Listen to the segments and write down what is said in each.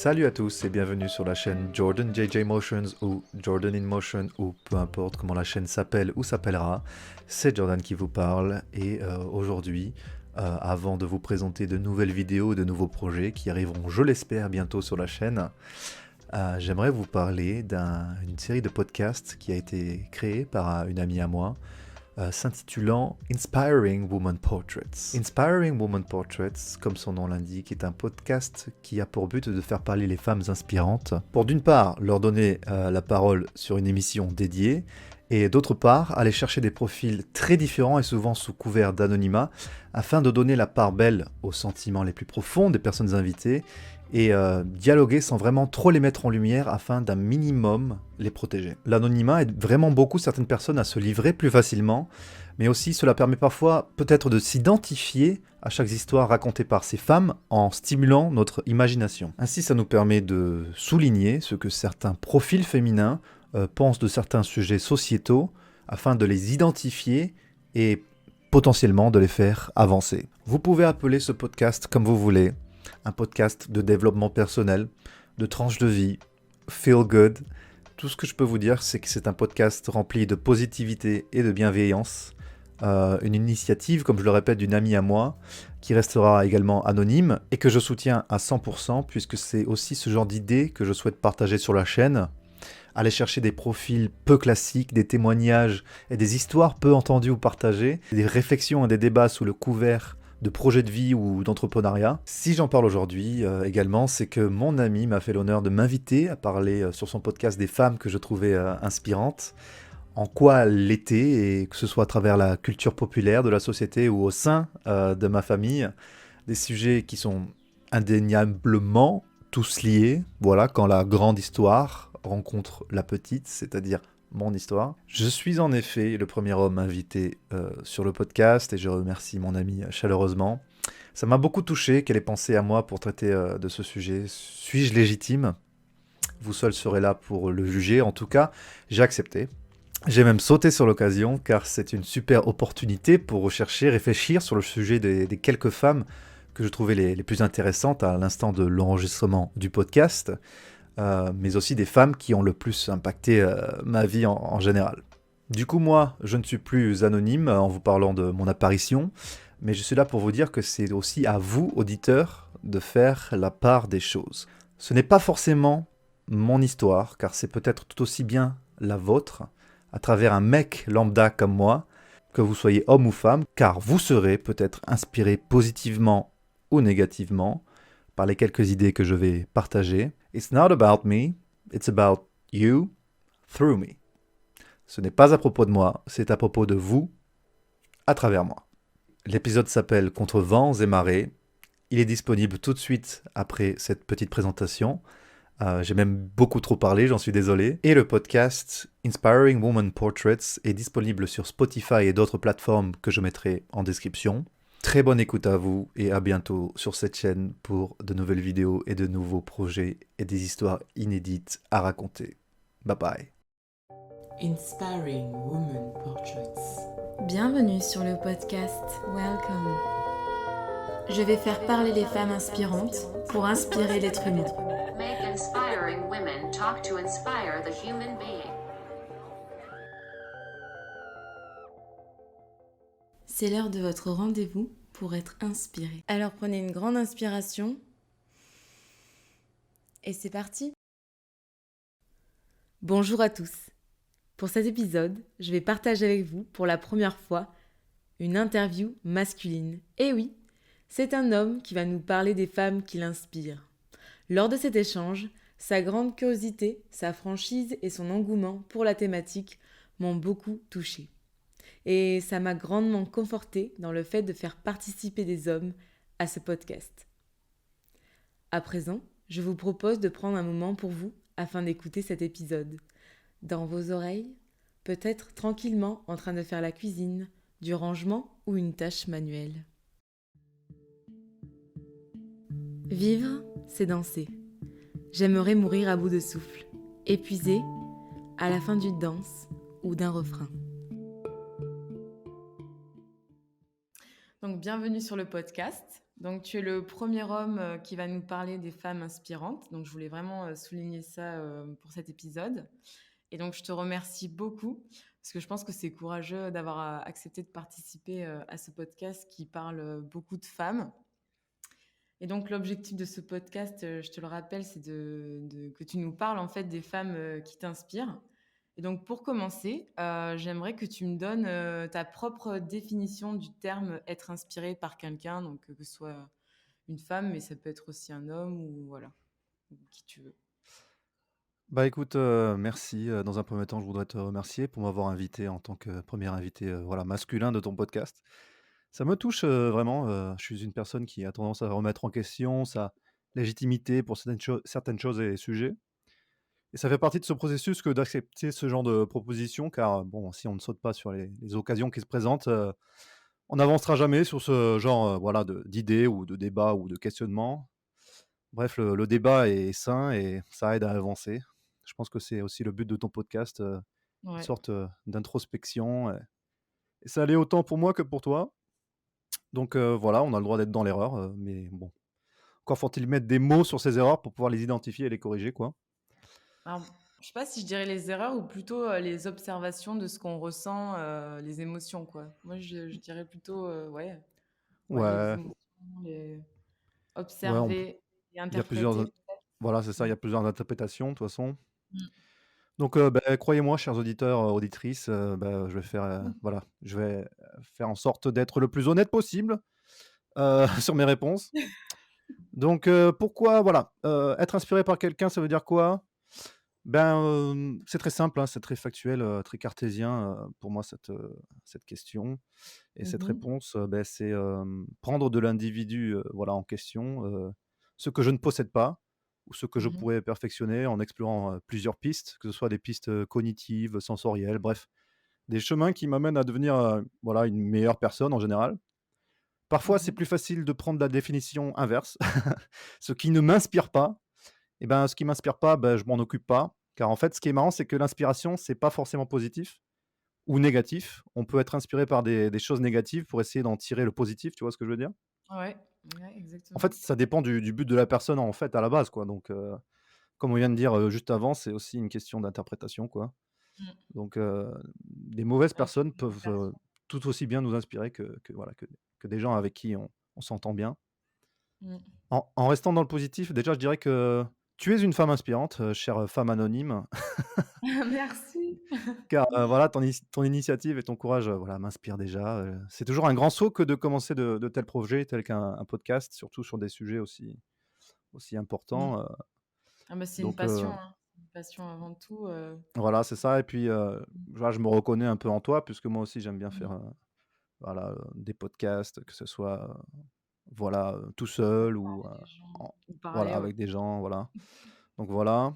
Salut à tous et bienvenue sur la chaîne Jordan JJ Motions ou Jordan in Motion ou peu importe comment la chaîne s'appelle ou s'appellera. C'est Jordan qui vous parle et aujourd'hui, avant de vous présenter de nouvelles vidéos, de nouveaux projets qui arriveront, je l'espère, bientôt sur la chaîne, j'aimerais vous parler d'une série de podcasts qui a été créée par une amie à moi, s'intitulant Inspiring Woman Portraits. Inspiring Woman Portraits, comme son nom l'indique, est un podcast qui a pour but de faire parler les femmes inspirantes, pour d'une part leur donner la parole sur une émission dédiée, et d'autre part aller chercher des profils très différents et souvent sous couvert d'anonymat, afin de donner la part belle aux sentiments les plus profonds des personnes invitées, et dialoguer sans vraiment trop les mettre en lumière afin d'un minimum les protéger. L'anonymat aide vraiment beaucoup certaines personnes à se livrer plus facilement, mais aussi cela permet parfois peut-être de s'identifier à chaque histoire racontée par ces femmes en stimulant notre imagination. Ainsi, ça nous permet de souligner ce que certains profils féminins pensent de certains sujets sociétaux afin de les identifier et potentiellement de les faire avancer. Vous pouvez appeler ce podcast comme vous voulez. Un podcast de développement personnel, de tranches de vie, feel good. Tout ce que je peux vous dire, c'est que c'est un podcast rempli de positivité et de bienveillance. Une initiative, comme je le répète, d'une amie à moi, qui restera également anonyme et que je soutiens à 100%, puisque c'est aussi ce genre d'idées que je souhaite partager sur la chaîne. Aller chercher des profils peu classiques, des témoignages et des histoires peu entendues ou partagées, des réflexions et des débats sous le couvert de projets de vie ou d'entrepreneuriat. Si j'en parle aujourd'hui également, c'est que mon ami m'a fait l'honneur de m'inviter à parler sur son podcast des femmes que je trouvais inspirantes, en quoi elles l'étaient, et que ce soit à travers la culture populaire de la société ou au sein de ma famille, des sujets qui sont indéniablement tous liés, voilà, quand la grande histoire rencontre la petite, c'est-à-dire mon histoire. Je suis en effet le premier homme invité sur le podcast et je remercie mon ami chaleureusement. Ça m'a beaucoup touché qu'elle ait pensé à moi pour traiter de ce sujet. Suis-je légitime ? Vous seul serez là pour le juger. En tout cas, j'ai accepté. J'ai même sauté sur l'occasion car c'est une super opportunité pour rechercher, réfléchir sur le sujet des quelques femmes que je trouvais les plus intéressantes à l'instant de l'enregistrement du podcast. Mais aussi des femmes qui ont le plus impacté ma vie en général. Du coup, moi, je ne suis plus anonyme en vous parlant de mon apparition, mais je suis là pour vous dire que c'est aussi à vous, auditeurs, de faire la part des choses. Ce n'est pas forcément mon histoire, car c'est peut-être tout aussi bien la vôtre, à travers un mec lambda comme moi, que vous soyez homme ou femme, car vous serez peut-être inspiré positivement ou négativement par les quelques idées que je vais partager. It's not about me, it's about you through me. Ce n'est pas à propos de moi, c'est à propos de vous à travers moi. L'épisode s'appelle Contre vents et marées. Il est disponible tout de suite après cette petite présentation. J'ai même beaucoup trop parlé, j'en suis désolé. Et le podcast Inspiring Woman Portraits est disponible sur Spotify et d'autres plateformes que je mettrai en description. Très bonne écoute à vous et à bientôt sur cette chaîne pour de nouvelles vidéos et de nouveaux projets et des histoires inédites à raconter. Bye bye. Inspiring Woman Portraits. Bienvenue sur le podcast Welcome. Je vais faire parler les femmes inspirantes pour inspirer l'être humain. Make inspiring women talk to inspire the human being. C'est l'heure de votre rendez-vous pour être inspiré. Alors prenez une grande inspiration et c'est parti. Bonjour à tous. Pour cet épisode, je vais partager avec vous pour la première fois une interview masculine. Et oui, c'est un homme qui va nous parler des femmes qui l'inspirent. Lors de cet échange, sa grande curiosité, sa franchise et son engouement pour la thématique m'ont beaucoup touchée. Et ça m'a grandement confortée dans le fait de faire participer des hommes à ce podcast. À présent, je vous propose de prendre un moment pour vous afin d'écouter cet épisode. Dans vos oreilles, peut-être tranquillement en train de faire la cuisine, du rangement ou une tâche manuelle. Vivre, c'est danser. J'aimerais mourir à bout de souffle, épuisé à la fin d'une danse ou d'un refrain. Donc, bienvenue sur le podcast. Donc, tu es le premier homme qui va nous parler des femmes inspirantes. Donc, je voulais vraiment souligner ça pour cet épisode. Et donc, je te remercie beaucoup parce que je pense que c'est courageux d'avoir accepté de participer à ce podcast qui parle beaucoup de femmes. Et donc, l'objectif de ce podcast, je te le rappelle, c'est que tu nous parles en fait des femmes qui t'inspirent. Et donc, pour commencer, j'aimerais que tu me donnes ta propre définition du terme être inspiré par quelqu'un, donc que ce soit une femme, mais ça peut être aussi un homme ou voilà, ou qui tu veux. Bah écoute, merci. Dans un premier temps, je voudrais te remercier pour m'avoir invité en tant que premier invité voilà, masculin de ton podcast. Ça me touche vraiment. Je suis une personne qui a tendance à remettre en question sa légitimité pour certaines choses et sujets. Et ça fait partie de ce processus que d'accepter ce genre de proposition, car bon, si on ne saute pas sur les occasions qui se présentent, on n'avancera jamais sur ce genre voilà, d'idées ou de débats ou de questionnements. Bref, le débat est sain et ça aide à avancer. Je pense que c'est aussi le but de ton podcast, une Ouais. sorte d'introspection. Et ça l'est autant pour moi que pour toi. Donc voilà, on a le droit d'être dans l'erreur, mais bon, encore faut-il mettre des mots sur ces erreurs pour pouvoir les identifier et les corriger, quoi. Alors, je sais pas si je dirais les erreurs ou plutôt les observations de ce qu'on ressent, les émotions, quoi. Moi, je dirais plutôt, ouais, les Ouais, émotions, les ouais, observer et il y a plusieurs, interpréter. voilà, c'est ça, il y Mm. a plusieurs interprétations, de toute façon. Mm. Donc croyez-moi, chers auditeurs, auditrices, je vais faire, voilà, je vais faire en sorte d'être le plus honnête possible sur mes réponses. Donc pourquoi voilà, être inspiré par quelqu'un, ça veut dire quoi? C'est très simple, hein, c'est très factuel, très cartésien, pour moi cette question et cette Mhm. réponse, c'est, prendre de l'individu, voilà, en question, ce que je ne possède pas ou ce que je Mhm. pourrais perfectionner en explorant, plusieurs pistes, que ce soit des pistes, cognitives, sensorielles, bref, des chemins qui m'amènent à devenir, voilà, une meilleure personne en général. Parfois, c'est Mhm. plus facile de prendre la définition inverse. Ce qui ne m'inspire pas, et ben, ce qui m'inspire pas, je m'en occupe pas. Car en fait, ce qui est marrant, c'est que l'inspiration, c'est pas forcément positif ou négatif. On peut être inspiré par des choses négatives pour essayer d'en tirer le positif, tu vois ce que je veux dire? Ouais, ouais, En fait, exactement. ça dépend du but de la personne, en fait, à la base, quoi. Donc, comme on vient de dire, juste avant, c'est aussi une question d'interprétation, quoi. Mm. Donc, des mauvaises Ouais, personnes c'est une peuvent, perso. tout aussi bien nous inspirer voilà, que des gens avec qui on s'entend bien. Mm. En restant dans le positif, déjà, je dirais que tu es une femme inspirante, chère femme anonyme, Merci. car, voilà, ton initiative et ton courage, voilà, m'inspirent déjà, c'est toujours un grand saut que de commencer de tels projets, tels qu'un podcast, surtout sur des sujets aussi Mm. importants, Ah bah, c'est une donc, passion, hein. C'est une passion avant tout. voilà, c'est ça et puis, voilà, je me reconnais un peu en toi puisque moi aussi j'aime bien faire, Mm. voilà, des podcasts, que ce soit, voilà, tout seul ou, Des gens en ou voilà, parler, ouais. avec des gens, voilà. Donc voilà.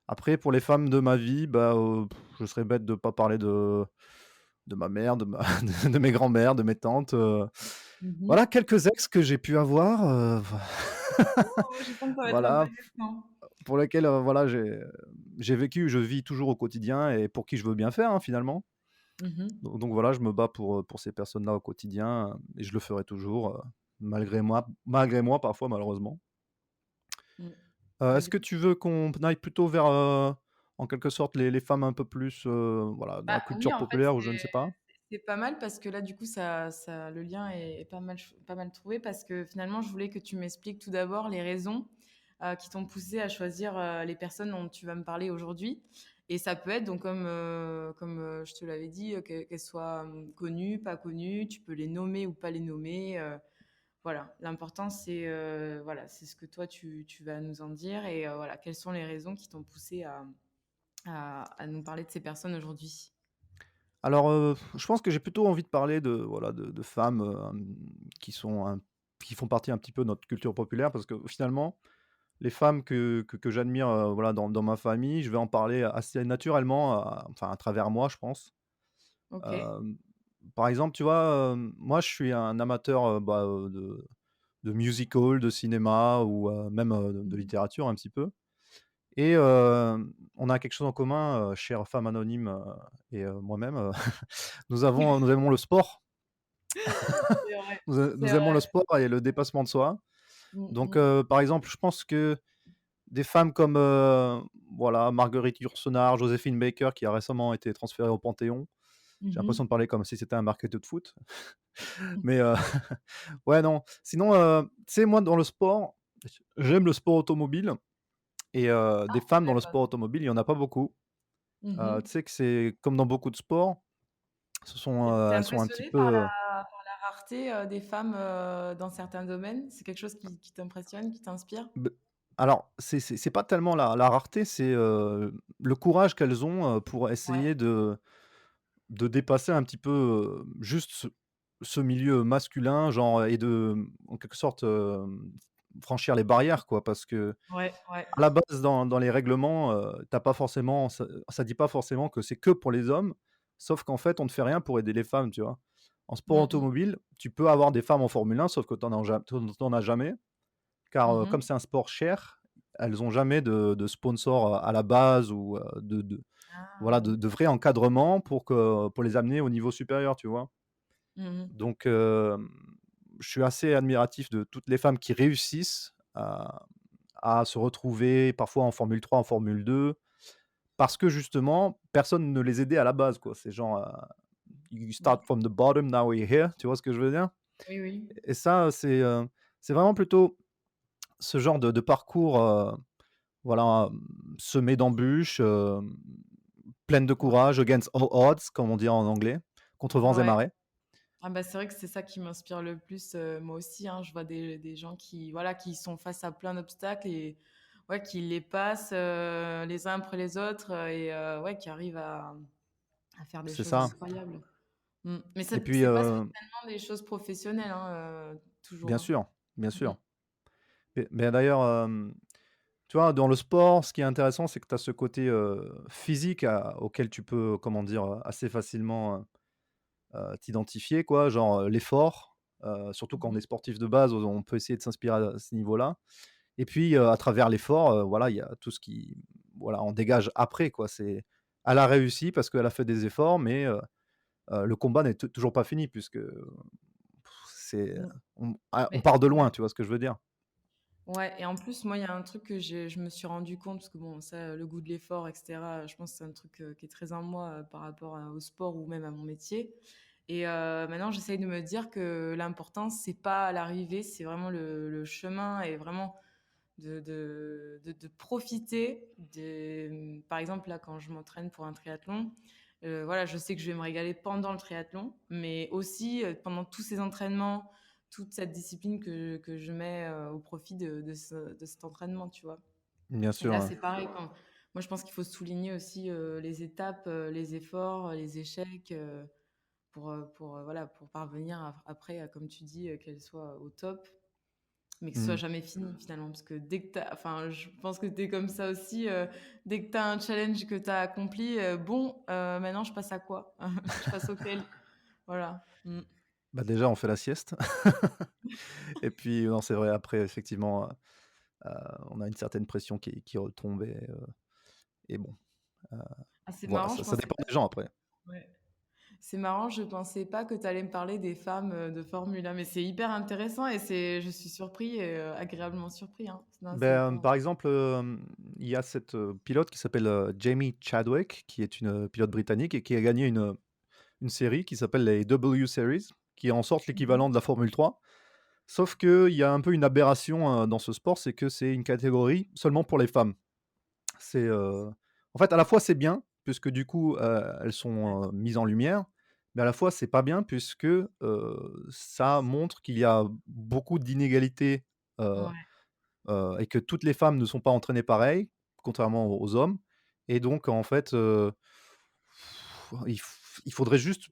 Après pour les femmes de ma vie, je serais bête de pas parler de ma mère, de ma de mes grands-mères, de mes tantes, Mhm. voilà quelques ex que j'ai pu avoir, Oh, je sens que ça va être voilà, intéressant. pour lesquelles, voilà, j'ai vécu, je vis toujours au quotidien et pour qui je veux bien faire, hein, finalement. Mhm. Donc voilà, je me bats pour ces personnes-là au quotidien, et je le ferai toujours, malgré moi parfois malheureusement. Mm. Bah, Est-ce du que coup, tu veux qu'on aille plutôt vers, en quelque sorte les femmes un peu plus, voilà, dans la oui, culture en fait, populaire ou je ne sais pas? c'est pas mal parce que là, du coup, le lien est pas mal trouvé parce que finalement, je voulais que tu m'expliques tout d'abord les raisons qui t'ont poussé à choisir les personnes dont tu vas me parler aujourd'hui. Et ça peut être, donc, comme je te l'avais dit, qu'elles soient connues, pas connues, tu peux les nommer ou pas les nommer. Voilà, l'important, voilà, c'est ce que toi, tu vas nous en dire et voilà, quelles sont les raisons qui t'ont poussé à nous parler de ces personnes aujourd'hui. Alors, je pense que j'ai plutôt envie de parler de, voilà, de femmes, qui sont qui font partie un petit peu de notre culture populaire parce que finalement, les femmes que j'admire, voilà, dans ma famille, je vais en parler assez naturellement, enfin à travers moi, je pense. Ok. Hem, Par exemple, tu vois, moi je suis un amateur, de musical, de cinéma ou même, de Mhm. littérature un petit peu et on a quelque chose en commun, chère femme anonyme, et moi-même, nous aimons le sport. C'est vrai, c'est Nous aimons le vrai. sport et le dépassement de soi. Mmh Donc, mh. par exemple, je pense que des femmes comme, voilà, Marguerite Yourcenar, Joséphine Baker, qui a récemment été transférée au Panthéon. J'ai Mmh l'impression de mh. parler comme si c'était un marketeur de foot. Mais, ouais, non. Sinon, tu sais, moi, dans le sport, j'aime le sport automobile et des femmes dans le D'accord. sport automobile, il y en a pas beaucoup. Mmh mh. Tu sais que c'est comme dans beaucoup de sports, Tu es elles sont un petit impressionné par peu, la rareté, des femmes, dans certains domaines? C'est quelque chose qui t'impressionne, qui t'inspire? b alors c'est pas tellement la rareté, c'est, le courage qu'elles ont, pour Ouais. essayer de dépasser un petit peu, juste ce milieu masculin, genre et de, en quelque sorte, franchir les barrières, quoi. Parce qu'à Ouais, ouais. la base, dans les règlements, tu pas forcément ça dit pas forcément que c'est que pour les hommes, sauf qu'en fait, on ne fait rien pour aider les femmes, tu vois? En sport Mmh mh. automobile, tu peux avoir des femmes en Formule 1, sauf que tu en as jamais, car, Mmh comme mh. c'est un sport cher, elles ont jamais de sponsor, à la base ou, Ah voilà, oui. de vrai encadrement pour les amener au niveau supérieur, tu vois? Mmh mh. Donc, je suis assez admiratif de toutes les femmes qui réussissent à se retrouver parfois en Formule 3, en Formule 2, parce que justement, personne ne les aidait à la base, quoi. C'est genre, you Mmh. start from the bottom, now we're here, tu vois ce que je veux dire? Oui, oui. Et ça, c'est vraiment plutôt ce genre de parcours, voilà, semé d'embûches, pleine de Ouais. courage, against all odds, comme on dit en anglais, contre vents et Ouais. marées. Ah bah, c'est vrai que c'est ça qui m'inspire le plus, moi aussi, hein. Je vois des gens qui, voilà, qui sont face à plein d'obstacles et ouais, qui les passent, les uns après les autres, ouais, qui arrivent à faire des C'est choses ça. incroyables. Mmh. Mais Et puis, c'est pas spécialement des choses professionnelles, toujours, bien hein. sûr, bien Mmh mh. sûr. Mais d'ailleurs, tu vois, dans le sport, ce qui est intéressant, c'est que tu as ce côté, physique auquel tu peux, comment dire, assez facilement, t'identifier, quoi. Genre, l'effort, surtout quand on Mmh est mh. sportif de base, on peut essayer de s'inspirer à ce niveau-là. Et puis, à travers l'effort, voilà, il y a tout ce qui, voilà, en dégage après, quoi. C'est Elle a réussi parce qu'elle a fait des efforts, mais le combat n'est toujours pas fini puisque c'est Mmh. on Mais part de ouais. loin, tu vois ce que je veux dire? Ouais et en plus, moi, il y a un truc que je me suis rendu compte parce que bon, ça, le goût de l'effort et cetera, je pense que c'est un truc, qui est très en moi, par rapport au sport ou même à mon métier et maintenant j'essaye de me dire que l'important, c'est pas l'arrivée, c'est vraiment le chemin et vraiment de profiter par exemple, là, quand je m'entraîne pour un triathlon, voilà, je sais que je vais me régaler pendant le triathlon, mais aussi, pendant tous ces entraînements, toute cette discipline que je mets, au profit de cet entraînement, tu vois? Bien Et sûr, là, ouais. c'est pareil quand moi, je pense qu'il faut souligner aussi, les étapes, les efforts, les échecs, voilà, pour parvenir après à, comme tu dis, qu'elle soit au top. Mais que ce soit Mmh. jamais fini finalement, parce que dès que tu enfin, je pense que tu es comme ça aussi, dès que tu as un challenge que tu as accompli, bon, maintenant je passe à quoi? Je passe auquel? Voilà. Mmh. Bah, déjà, on fait la sieste et puis non, c'est vrai, après effectivement, heu, on a une certaine pression qui retombe et bon, heu, Ah, c'est voilà, marrant, je ça pensais dépend pas des gens après. ouais. C'est marrant, je pensais pas que tu allais me parler des femmes, de Formule 1, mais c'est hyper intéressant et je suis surpris et agréablement surpris, hein. Non, c'est Ben, hyper par exemple, il y a cette, pilote qui s'appelle, Jamie Chadwick, qui est une, pilote britannique et qui a gagné une série qui s'appelle les W Series, qui est en sorte mmh l'équivalent de la Formule 3. Sauf qu'il y a un peu une aberration, dans ce sport, c'est que c'est une catégorie seulement pour les femmes. C'est, en fait, à la fois, c'est bien, puisque du coup, elles sont, mises en lumière, mais à la fois, c'est pas bien puisque, ça montre qu'il y a beaucoup d'inégalités, heu Ouais. et que toutes les femmes ne sont pas entraînées pareil, contrairement aux hommes. Et donc en fait, il faudrait juste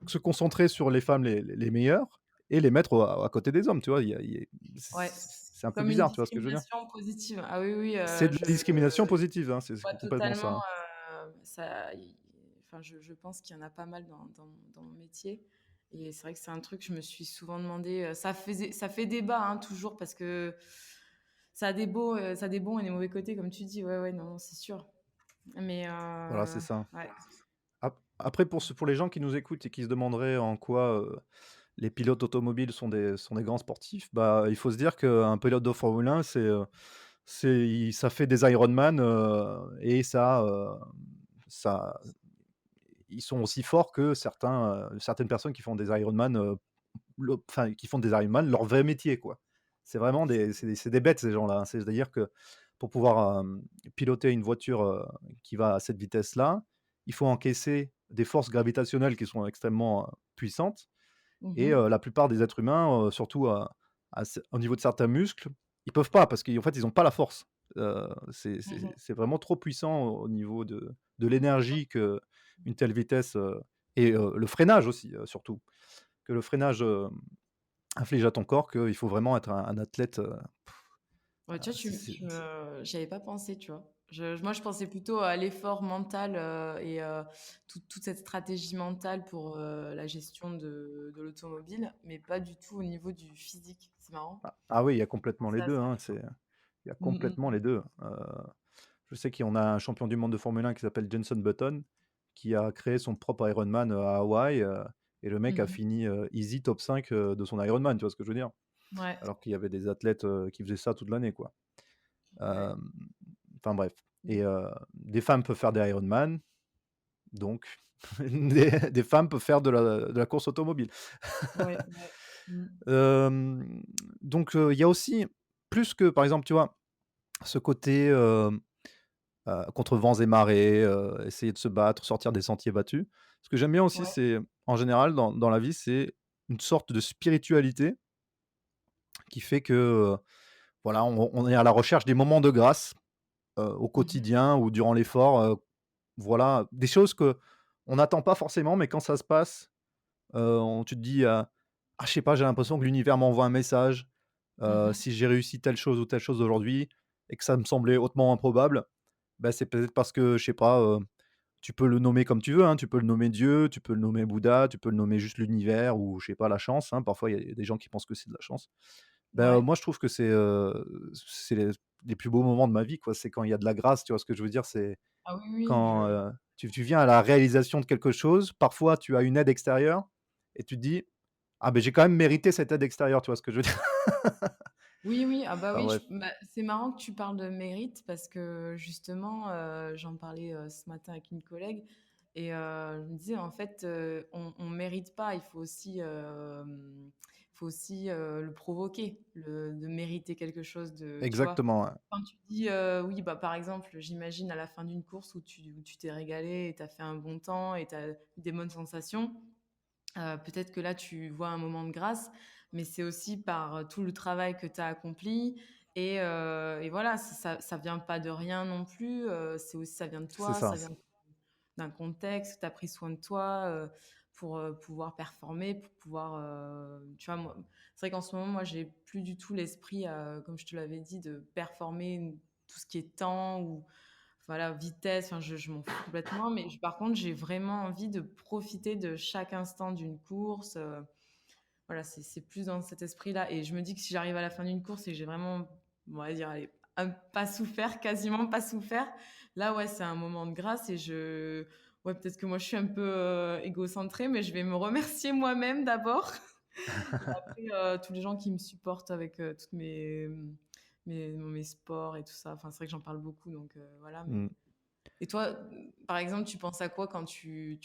se concentrer sur les femmes les meilleures et les mettre à côté des hommes, tu vois? Il y a Ouais, c'est un peu comme une bizarre, tu vois ce que je veux dire? discrimination positive. Ah oui, oui, C'est de la je discrimination positive, hein, c'est vois complètement ça, totalement, hein. ça y enfin, je pense qu'il y en a pas mal dans mon métier et c'est vrai que c'est un truc que je me suis souvent demandé, ça fait débat, hein, toujours parce que ça a des bons et des mauvais côtés comme tu dis. Ouais, ouais, non, c'est sûr. Mais Voilà, c'est ça. ouais. après pour les gens qui nous écoutent et qui se demanderaient en quoi, les pilotes automobiles sont des grands sportifs, bah, il faut se dire qu'un pilote de Formule 1, ça fait des Ironman, et ça ils sont aussi forts que certaines personnes qui font des Ironman, qui font des Ironman leur vrai métier, quoi. C'est vraiment c'est des bêtes ces gens-là, hein. C'est-à-dire que pour pouvoir, piloter une voiture, qui va à cette vitesse-là, il faut encaisser des forces gravitationnelles qui sont extrêmement, puissantes et Mhm. la plupart des êtres humains, surtout au niveau de certains muscles, ils peuvent pas parce qu'en fait, ils ont pas la force. Mhm. C'est vraiment trop puissant au niveau de l'énergie qu'une telle vitesse, et le freinage aussi, surtout. Que le freinage, inflige à ton corps qu'il faut vraiment être un athlète, Ouais, tu vois, c'est j'y avais pas pensé, tu vois. Moi, je pensais plutôt à l'effort mental et toute cette stratégie mentale pour la gestion de l'automobile, mais pas du tout au niveau du physique. C'est marrant. oui, il y a J'ai complètement pensé les à 2, ça, hein, tu vois. il y a Mm, complètement les 2. Je sais qu'on a un champion du monde de Formule 1 qui s'appelle Jenson Button, qui a créé son propre Ironman, à Hawaï, et le mec a mm. fini, easy top 5, de son Ironman, tu vois ce que je veux dire? Mhm. Ouais, Alors qu'il y avait des athlètes, qui faisaient ça toute l'année, quoi. ouais. Hem, enfin bref Mm. et des femmes peuvent faire des Ironman, donc des femmes peuvent faire de la course automobile. Ouais, ouais. Mm. Hem, donc il y a aussi plus que par exemple, tu vois, ce côté, contre vents et marées, essayer de se battre, sortir des sentiers battus. Ce que j'aime bien aussi, Ouais. c'est en général dans la vie, c'est une sorte de spiritualité qui fait que, voilà, on est à la recherche des moments de grâce, au Mhm. quotidien ou durant l'effort, voilà, des choses que on n'attend pas forcément, mais quand ça se passe, tu te dis, «Ah je sais pas, j'ai l'impression que l'univers m'envoie un message, Mhm. si j'ai réussi telle chose ou telle chose aujourd'hui et que ça me semblait hautement improbable, bah, c'est peut-être parce que je sais pas, tu peux le nommer comme tu veux, hein, tu peux le nommer Dieu, tu peux le nommer Bouddha, tu peux le nommer juste l'univers ou je sais pas, la chance, hein. Parfois, il y a des gens qui pensent que c'est de la chance. Ben, Ouais. moi, je trouve que c'est les plus beaux moments de ma vie, quoi. C'est quand il y a de la grâce, tu vois ce que je veux dire? C'est Ah oui, oui, quand, tu viens à la réalisation de quelque chose, parfois tu as une aide extérieure et tu te dis: «Ah ben j'ai quand même mérité cette aide extérieure», tu vois ce que je veux dire? oui, oui, ah bah Enfin oui, bref. bah, c'est marrant que tu parles de mérite parce que justement, j'en parlais ce matin avec une collègue et je me disais en fait, on mérite pas, il faut aussi le provoquer, de mériter quelque chose de, tu vois. Exactement, ouais. Quand tu dis, oui, bah par exemple, j'imagine à la fin d'une course où tu t'es régalé et tu as fait un bon temps et tu as eu des bonnes sensations. Peut-être que là, tu vois un moment de grâce, mais c'est aussi par, tout le travail que tu as accompli et voilà, ça vient pas de rien non plus, c'est aussi ça vient de C'est toi, ça. ça vient d'un contexte, tu as pris soin de toi, pour, pouvoir performer, pour pouvoir, tu vois? Moi, c'est vrai qu'en ce moment, moi, j'ai plus du tout l'esprit, comme je te l'avais dit, de performer tout ce qui est temps ou voilà, vitesse, enfin, je m'en fous complètement, mais par contre, j'ai vraiment envie de profiter de chaque instant d'une course. Voilà, c'est plus dans cet esprit-là. Et je me dis que si j'arrive à la fin d'une course et que j'ai vraiment, on va dire, allez, pas souffert, quasiment pas souffert, là, ouais, c'est un moment de grâce ouais, peut-être que moi, je suis un peu égocentrée, mais je vais me remercier moi-même d'abord. Et après, tous les gens qui me supportent avec toutes mes sports et tout ça. Enfin, c'est vrai que j'en parle beaucoup, donc voilà. Mmh. Et toi, par exemple, tu penses à quoi quand tu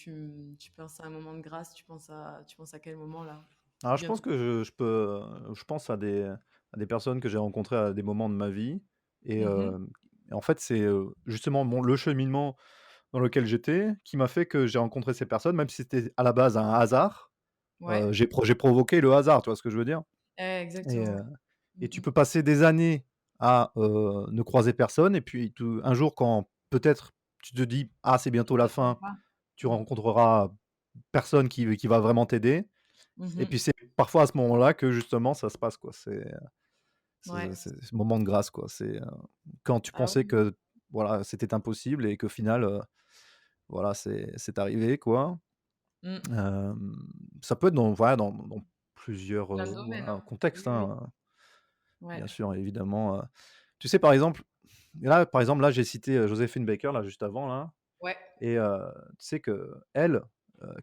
penses à un moment de grâce? Tu penses à quel moment là? Alors je Bien pense tout. que je pense à des personnes que j'ai rencontrées à des moments de ma vie et Mhm. en fait, c'est, justement le cheminement dans lequel j'étais qui m'a fait que j'ai rencontré ces personnes, même si c'était à la base un hasard, Ouais, j'ai provoqué le hasard, tu vois ce que je veux dire? Et exactement, ouais. tu Mhm. peux passer des années à, ne croiser personne et puis un jour quand peut-être tu te dis: «Ah, c'est Tu bientôt la t'attends fin», pas. tu Mm. rencontreras personne qui va vraiment t'aider et puis Mhm. c'est parfois à ce moment-là que justement ça se passe, quoi. Ouais. C'est ce moment de grâce, quoi. Quand tu Ah pensais oui. que, voilà, c'était impossible et qu'au final, voilà, c'est arrivé, quoi. Mm. Hem, Ça peut être dans plusieurs, Plein de domaines, voilà, hein. contextes, Oui, oui. hein, Ouais. bien sûr, évidemment, tu sais, par exemple, là, j'ai cité, Joséphine Baker, là, juste avant, là. Ouais. Et tu sais que elle,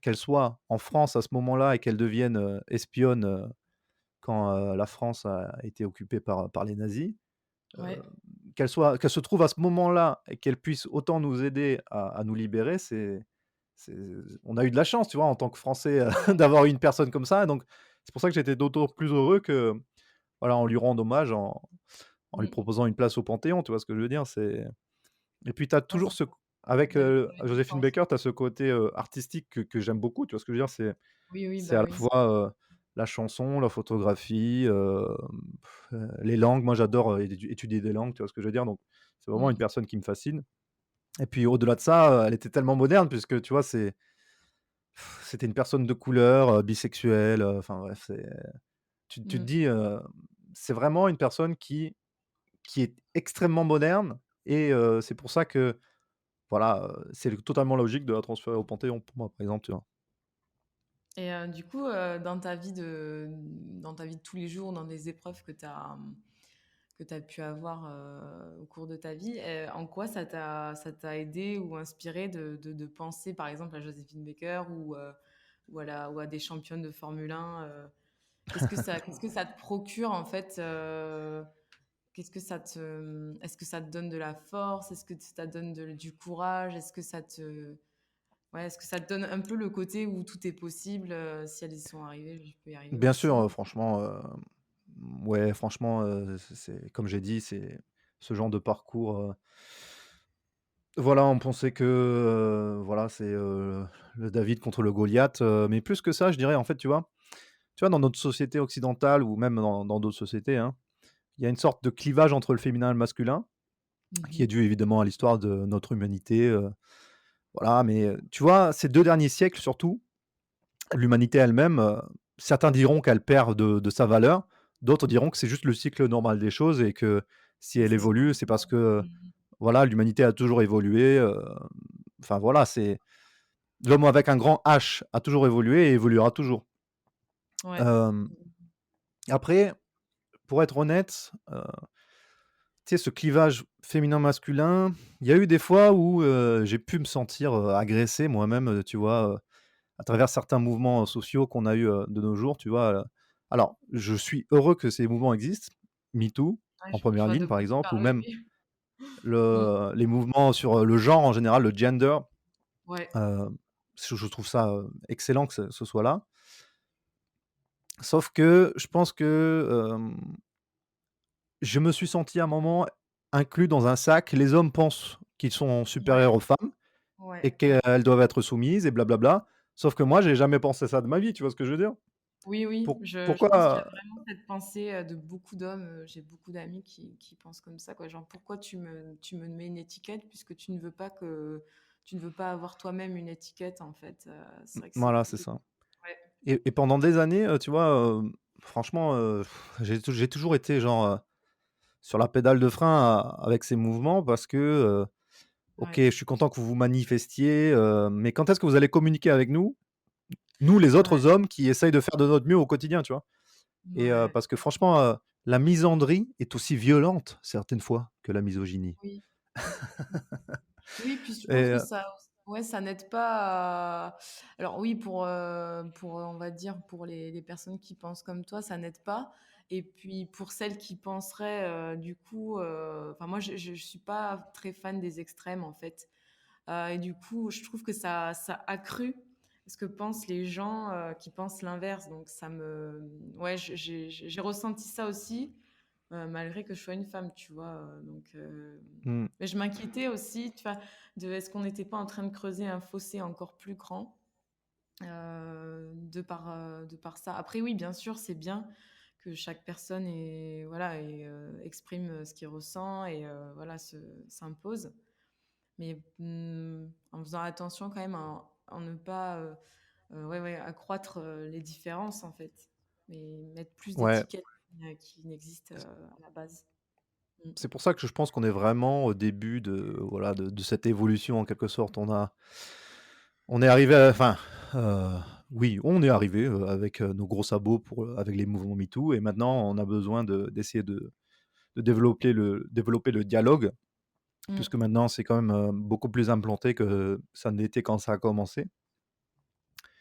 qu'elle soit en France à ce moment-là et qu'elle devienne, espionne, quand, la France a été occupée par les nazis, Ouais. qu'elle se trouve à ce moment-là et qu'elle puisse autant nous aider à nous libérer, c'est on a eu de la chance, tu vois, en tant que Français, d'avoir une personne comme ça. Donc c'est pour ça que j'étais d'autant plus heureux que, voilà, on lui rende hommage en lui Mmh. proposant une place au Panthéon, tu vois ce que je veux dire? C'est et puis tu as Ouais, toujours c'est ce avec, belle du Joséphine sens. Baker, tu as ce côté, artistique que j'aime beaucoup, tu vois ce que je veux dire? Oui, oui, C'est à bah la oui. fois, la chanson, la photographie, les langues. Moi, j'adore, étudier des langues, tu vois ce que je veux dire? Donc c'est vraiment une Mmh. personne qui me fascine et puis au-delà de ça, elle était tellement moderne puisque, tu vois, c'était une personne de couleur, bisexuelle, enfin bref, tu te Mmh. dis, c'est vraiment une personne qui est extrêmement moderne et c'est pour ça que, voilà, c'est totalement logique de la transférer au Panthéon pour moi, par exemple, tu vois? Et du coup, dans ta vie de tous les jours, dans des épreuves que tu pu avoir, au cours de ta vie, en quoi ça t'a aidé ou inspiré de penser, par exemple, à Joséphine Baker ou à des championnes de Formule 1, qu'est-ce que ça te procure, en fait, qu'est-ce que ça te est-ce que ça te donne de la force? Est-ce que ça te donne du courage? Est-ce que ça te donne un peu le côté où tout est possible, si elles y sont arrivées, je peux y arriver Bien sûr, aussi? franchement, ouais, franchement, c'est comme j'ai dit, c'est ce genre de parcours, voilà, on pensait que, voilà, c'est, le David contre le Goliath, mais plus que ça, je dirais, en fait, tu vois, dans notre société occidentale ou même dans d'autres sociétés, hein, il y a une sorte de clivage entre le féminin et le masculin, qui est Mmh. dû évidemment à l'histoire de notre humanité, voilà, mais, tu vois, ces 2 derniers siècles surtout, l'humanité elle-même, certains diront qu'elle perd de sa valeur, d'autres diront que c'est juste le cycle normal des choses et que si Oui, elle ça se évolue, c'est renouvelle. parce que, Mmh. voilà, l'humanité a toujours évolué, enfin voilà, c'est l'homme avec un grand H a toujours évolué et évoluera toujours. Ouais. Hem, Après, pour être honnête, tu sais, ce clivage féminin-masculin, il y a eu des fois où, j'ai pu me sentir, agressé moi-même, tu vois, à travers certains mouvements sociaux qu'on a eu, de nos jours, tu vois? Alors, je suis heureux que ces mouvements existent, MeToo, Ouais, en je première vois ligne, de par quoi tu exemple, ou parles, même oui. Mmh. les mouvements sur, le genre en général, le gender, Ouais. heu, je trouve ça, excellent que ce soit là. Sauf que je pense que, je me suis senti à un moment inclus dans un sac. Les hommes pensent qu'ils sont Ouais. supérieurs aux femmes Ouais. et qu'elles doivent être soumises et blablabla. Sauf que moi, j'ai jamais pensé ça de ma vie, tu vois ce que je veux dire? Oui, oui, je pense qu'il y a Pourquoi vraiment cette pensée, de beaucoup d'hommes, j'ai beaucoup d'amis qui pensent comme ça, quoi. Genre: «Pourquoi tu me mets une étiquette puisque tu ne veux pas avoir toi-même une étiquette», en fait, c'est vrai que c'est voilà, c'est beaucoup ça. ouais. Et pendant des années, tu vois, franchement, j'ai toujours été genre, sur la pédale de frein avec ces mouvements parce que, OK, Ouais. je suis content que vous vous manifestiez, mais quand est-ce que vous allez communiquer avec nous? Nous, les Ouais. autres hommes qui essayent de faire de notre mieux au quotidien, tu vois? Et Ouais. parce que franchement, la misandrie est aussi violente certaines fois que la misogynie. Oui. Oui, puis je Et pense que ça n'aide pas à alors oui, on va dire, pour les personnes qui pensent comme toi, ça n'aide pas et puis pour celles qui penseraient, du coup, enfin moi je suis pas très fan des extrêmes, en fait, et du coup, je trouve que ça accrue ce que pensent les gens, qui pensent l'inverse donc ouais, j'ai ressenti ça aussi. Malgré que je sois une femme, tu vois? mmh, Mais je m'inquiétais aussi, tu vois, de est-ce qu'on n'était pas en train de creuser un fossé encore plus grand, de par ça. Après oui, bien sûr, c'est bien que chaque personne exprime, ce qu'il ressent et voilà, s'impose. Mais, en faisant attention quand même à ne pas, ouais, accroître, les différences, en fait. Mais mettre plus ouais, d'étiquettes, qui n'existent, à la base. Mmh. c'est pour ça que je pense qu'on est vraiment au début de, voilà, de cette évolution en quelque sorte. On est arrivé enfin, oui, on est arrivé, avec, nos gros sabots avec les mouvements MeToo et maintenant on a besoin d'essayer de développer le dialogue Mm. puisque maintenant c'est quand même beaucoup plus implanté que ça ne l'était quand ça a commencé.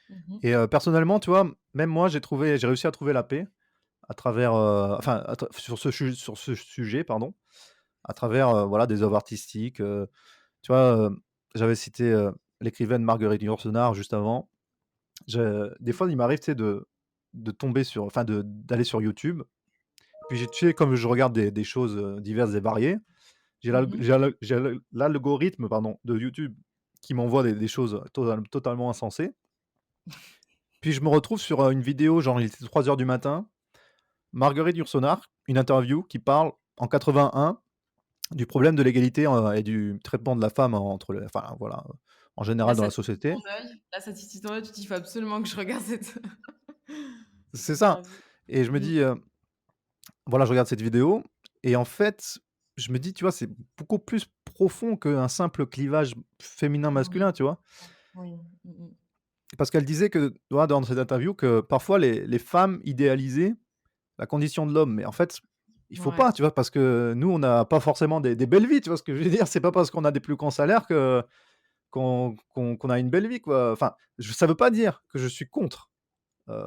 Mhm. Et personnellement, tu vois, même moi, j'ai réussi à trouver la paix à travers, enfin, sur ce sujet, pardon, à travers, voilà, des œuvres artistiques. Tu vois, j'avais cité l'écrivaine Marguerite Yourcenar juste avant. Des fois, il m'arrive, tu sais, de tomber sur, enfin, d'aller sur YouTube. Puis, tu sais, comme je regarde des choses diverses et variées, Mhm. j'ai l'algorithme, pardon, de YouTube qui m'envoie des choses totalement insensées. Puis, je me retrouve sur une vidéo, genre, il était 3 heures du matin. Marguerite Yourcenar, une interview qui parle en 81 du problème de l'égalité et du traitement de la femme entre enfin, voilà, en Là, général dans ça la titille société. ton œil. Là, ça titille ton œil. Tu te dis, il faut absolument que je regarde cette C'est ça. interview. Et je me Mm. dis, voilà, je regarde cette vidéo et en fait, je me dis, tu vois, c'est beaucoup plus profond qu'un simple clivage Oui, féminin-masculin, tu vois? oui. Mm, mm. Parce qu'elle disait que, tu vois, dans cette interview, que parfois les femmes idéalisaient la condition de l'homme. Mais en fait, il faut Ouais, pas, tu vois? Parce que nous, on n'a pas forcément des belles vies, tu vois ce que je veux dire? C'est pas parce qu'on a des plus grands salaires que qu'on a une belle vie, quoi. Enfin, ça veut pas dire que je suis contre,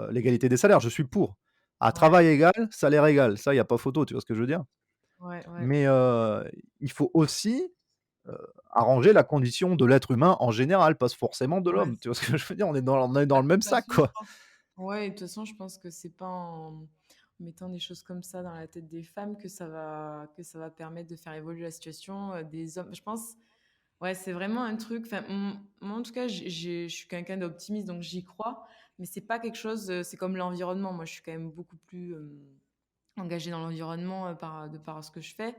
l'égalité des salaires, je suis pour. À ouais, travail égal, salaire égal, ça, il y a pas photo, tu vois ce que je veux dire? ouais, ouais. Mais, il faut aussi, heu, arranger la condition de l'être humain en général, pas forcément de Ouais, l'homme, tu vois ce que je veux dire? On est dans bah, le de même toute sac, façon, je quoi. pense ouais, de toute façon, je pense que c'est pas en mettant des choses comme ça dans la tête des femmes que ça va permettre de faire évoluer la situation, des hommes. Je pense, ouais, c'est vraiment un truc, enfin, moi, en tout cas, je suis quelqu'un d'optimiste, donc j'y crois, mais c'est pas quelque chose, c'est comme l'environnement. Moi, je suis quand même beaucoup plus, engagée dans l'environnement, de par ce que je fais.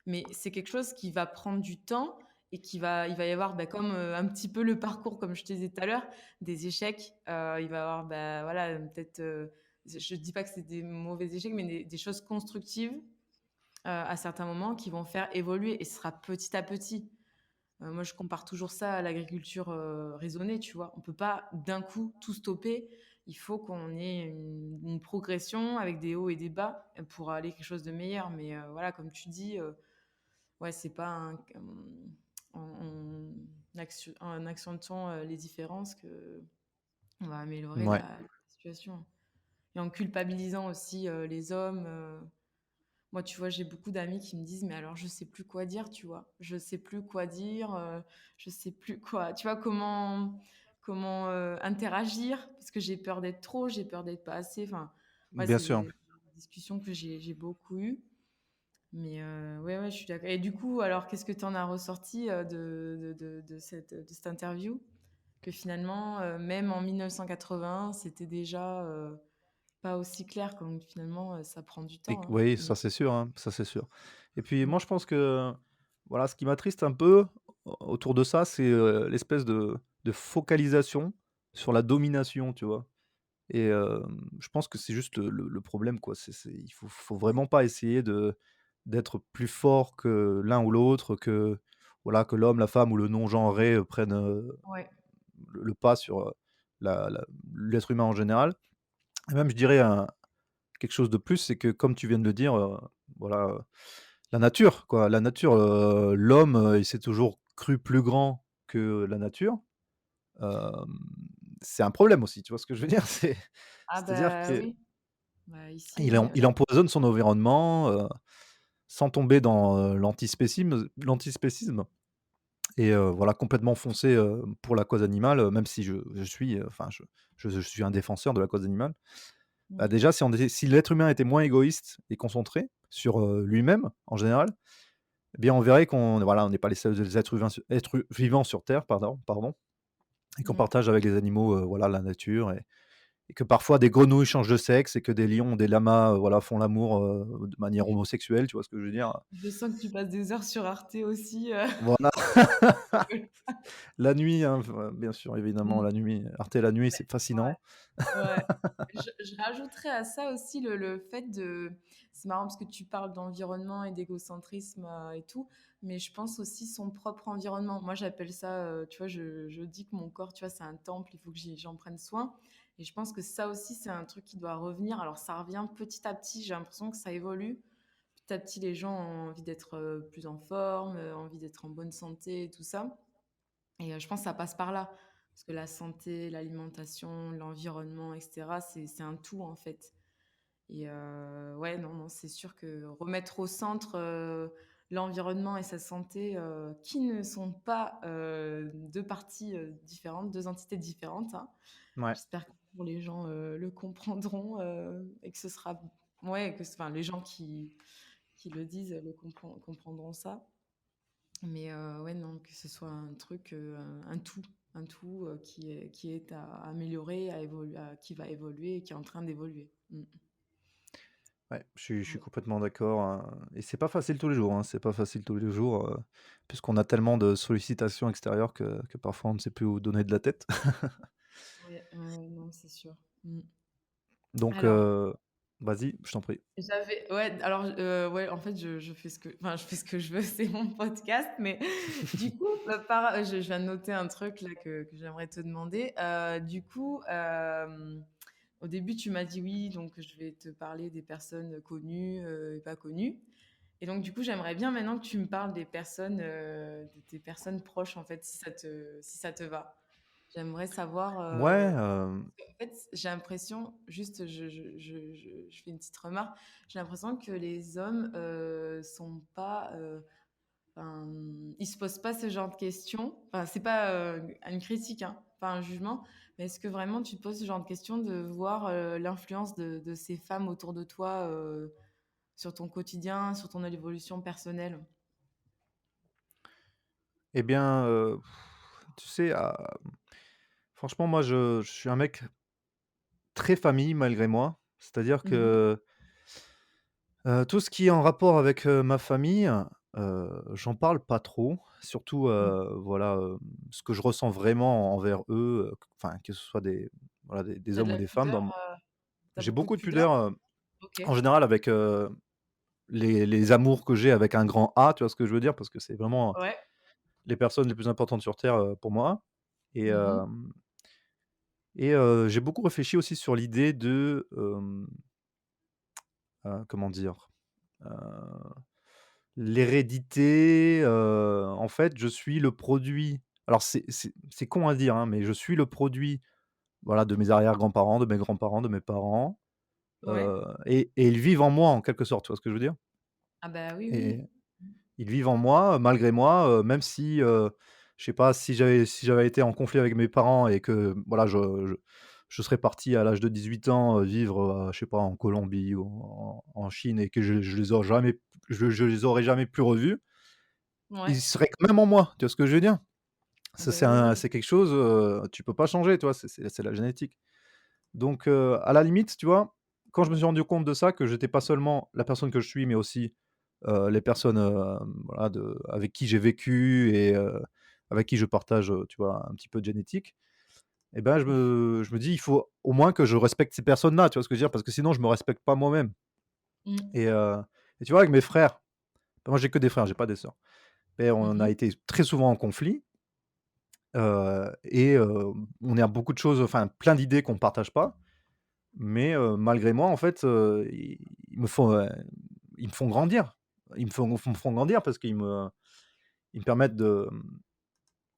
Mais c'est quelque chose qui va prendre du temps et il va y avoir, bah, comme un petit peu le parcours, comme je te disais tout à l'heure, des échecs. Il va y avoir, bah, voilà, peut-être, je ne dis pas que c'est des mauvais échecs, mais des choses constructives à certains moments qui vont faire évoluer et ce sera petit à petit. Moi, je compare toujours ça à l'agriculture raisonnée, tu vois. On peut pas d'un coup tout stopper. Il faut qu'on ait une progression avec des hauts et des bas pour aller quelque chose de meilleur. Mais voilà, comme tu dis, ouais, c'est pas en accentuant les différences que on va améliorer Ouais. la situation. Et en culpabilisant aussi les hommes. Moi, tu vois, j'ai beaucoup d'amis qui me disent, mais alors, je sais plus quoi dire, tu vois. Je sais plus quoi dire, je sais plus quoi. Tu vois, comment interagir, parce que j'ai peur d'être trop, j'ai peur d'être pas assez. Enfin, ouais, Bien c'est sûr. des discussions que j'ai beaucoup eues. Mais ouais, ouais, je suis d'accord. Et du coup, alors, qu'est-ce que tu en as ressorti de cette interview? Que finalement, même en 1980, c'était déjà pas aussi clair, comme finalement, ça prend du Et temps, hein. oui, Mais ça c'est sûr, hein, ça c'est sûr. Et puis mmh. moi je pense que, voilà, ce qui m'attriste un peu autour de ça, c'est, l'espèce de focalisation sur la domination, tu vois? Et je pense que c'est juste le problème, quoi. Il faut vraiment pas essayer d'être plus fort que l'un ou l'autre, que voilà, que l'homme, la femme ou le non-genré, prennent, Ouais. le pas sur, l'être humain en général. Et même je dirais quelque chose de plus, c'est que comme tu viens de le dire, voilà, la nature, quoi. La nature, l'homme, il s'est toujours cru plus grand que la nature. Hem, c'est un problème aussi, tu vois ce que je veux dire? Ah C'est-à-dire bah, qu'il oui. Bah, ici, oui, il empoisonne son environnement, sans tomber dans, l'antispécisme et voilà, complètement foncé, pour la cause animale, même si je suis, enfin, je suis un défenseur de la cause animale. Bah, mmh. déjà, si l'être humain était moins égoïste et concentré sur, lui-même, en général, eh bien, on verrait qu'on voilà, on n'est pas les seuls êtres vivants sur terre, pardon, et qu'on Mmh. partage avec les animaux, voilà, la nature et que parfois des grenouilles changent de sexe et que des lions, des lamas, voilà, font l'amour, de manière homosexuelle, tu vois ce que je veux dire? Je sens que tu passes des heures sur Arte aussi, Voilà, la nuit, hein, bien sûr, évidemment, mmh. la nuit, Arte la nuit, c'est Ouais, fascinant. ouais. Je rajouterais à ça aussi le fait de c'est marrant parce que tu parles d'environnement et d'égocentrisme, et tout, mais je pense aussi son propre environnement. Moi, j'appelle ça, tu vois, je dis que mon corps, tu vois, c'est un temple, il faut que j'en prenne soin et je pense que ça aussi, c'est un truc qui doit revenir. Alors ça revient petit à petit, j'ai l'impression que ça évolue. petit à petit, les gens ont envie d'être plus en forme, envie d'être en bonne santé et tout ça. Et je pense que ça passe par là. Parce que la santé, l'alimentation, l'environnement, et cetera, c'est un tout, en fait. Et ouais, non, non, c'est sûr que remettre au centre l'environnement et sa santé, qui ne sont pas 2 parties différentes, 2 entités différentes, hein. Ouais. J'espère que pour les gens le comprendront et que ce sera. Ouais, enfin, les gens qui le disent comprendront ça. Mais ouais, non, que ce soit un truc, un tout qui est à améliorer, à évoluer, qui va évoluer et qui est en train d'évoluer. Ouais, je suis Ouais. complètement d'accord, hein, et c'est pas facile tous les jours, hein, c'est pas facile tous les jours, puisqu'on a tellement de sollicitations extérieures que parfois on ne sait plus où donner de la tête. Ouais, ouais, non, c'est sûr. Mm. Donc, Alors, vas-y, je t'en prie. ouais, alors, ouais, en fait, je fais enfin, je fais ce que je veux, c'est mon podcast, mais du coup, je viens de noter un truc là que j'aimerais te demander. Du coup, au début, tu m'as dit oui, donc je vais te parler des personnes connues et pas connues. Et donc, du coup, j'aimerais bien maintenant que tu me parles des personnes, de tes personnes proches, en fait, si ça te va. J'aimerais savoir. Ouais, En fait, j'ai l'impression, juste, je fais une petite remarque, j'ai l'impression que les hommes sont pas. Enfin, ils se posent pas ce genre de questions. Enfin, c'est pas une critique, hein, pas un jugement, mais est-ce que vraiment tu te poses ce genre de questions de voir l'influence de ces femmes autour de toi sur ton quotidien, sur ton évolution personnelle? eh bien, tu sais, franchement, moi, je suis un mec très famille malgré moi. C'est-à-dire Mhm. que, tout ce qui est en rapport avec, ma famille, j'en parle pas trop. Surtout, Mhm. voilà, ce que je ressens vraiment envers eux, enfin, que ce soit voilà, des T'as de hommes ou la des femmes. pudeur? T'as J'ai beaucoup de beaucoup de pudeur? pudeur, Ok. en général avec, les amours que j'ai avec un grand A, tu vois ce que je veux dire? Parce que c'est vraiment Ouais. les personnes les plus importantes sur terre, pour moi. Et Mhm. j'ai beaucoup réfléchi aussi sur l'idée de, comment dire? Heu, l'hérédité, en fait, je suis le produit, alors c'est con à dire, hein, mais je suis le produit, voilà, de mes arrière-grands-parents, de mes grands-parents, de mes parents, Ouais. et ils vivent en moi en quelque sorte, tu vois ce que je veux dire? Ah bah oui, Et oui. ils vivent en moi, malgré moi, même si, je sais pas, si j'avais été en conflit avec mes parents et que voilà, je serais parti à l'âge de 18 ans, vivre, je sais pas, en Colombie ou en Chine, et que je les aurais jamais plus revus, Ouais. ils seraient quand même en moi, tu vois ce que je veux dire? Ah Ça, bah oui, oui. c'est quelque chose, tu peux pas changer, tu vois? C'est la génétique. Donc, à la limite, tu vois, quand je me suis rendu compte de ça, que j'étais pas seulement la personne que je suis, mais aussi, les personnes, voilà, avec qui j'ai vécu, et avec qui je partage, tu vois, un petit peu de génétique, et ben, je me dis: «Il faut au moins que je respecte ces personnes-là», tu vois ce que je veux dire? Parce que sinon je me respecte pas moi-même. Mm. Et tu vois, avec mes frères, moi j'ai que des frères, j'ai pas des sœurs, et on a Mhm. été très souvent en conflit, et on est à beaucoup de choses, enfin plein d'idées qu'on partage pas. Mais malgré moi, en fait, ils me font grandir. Ils me font grandir parce qu'ils me permettent de,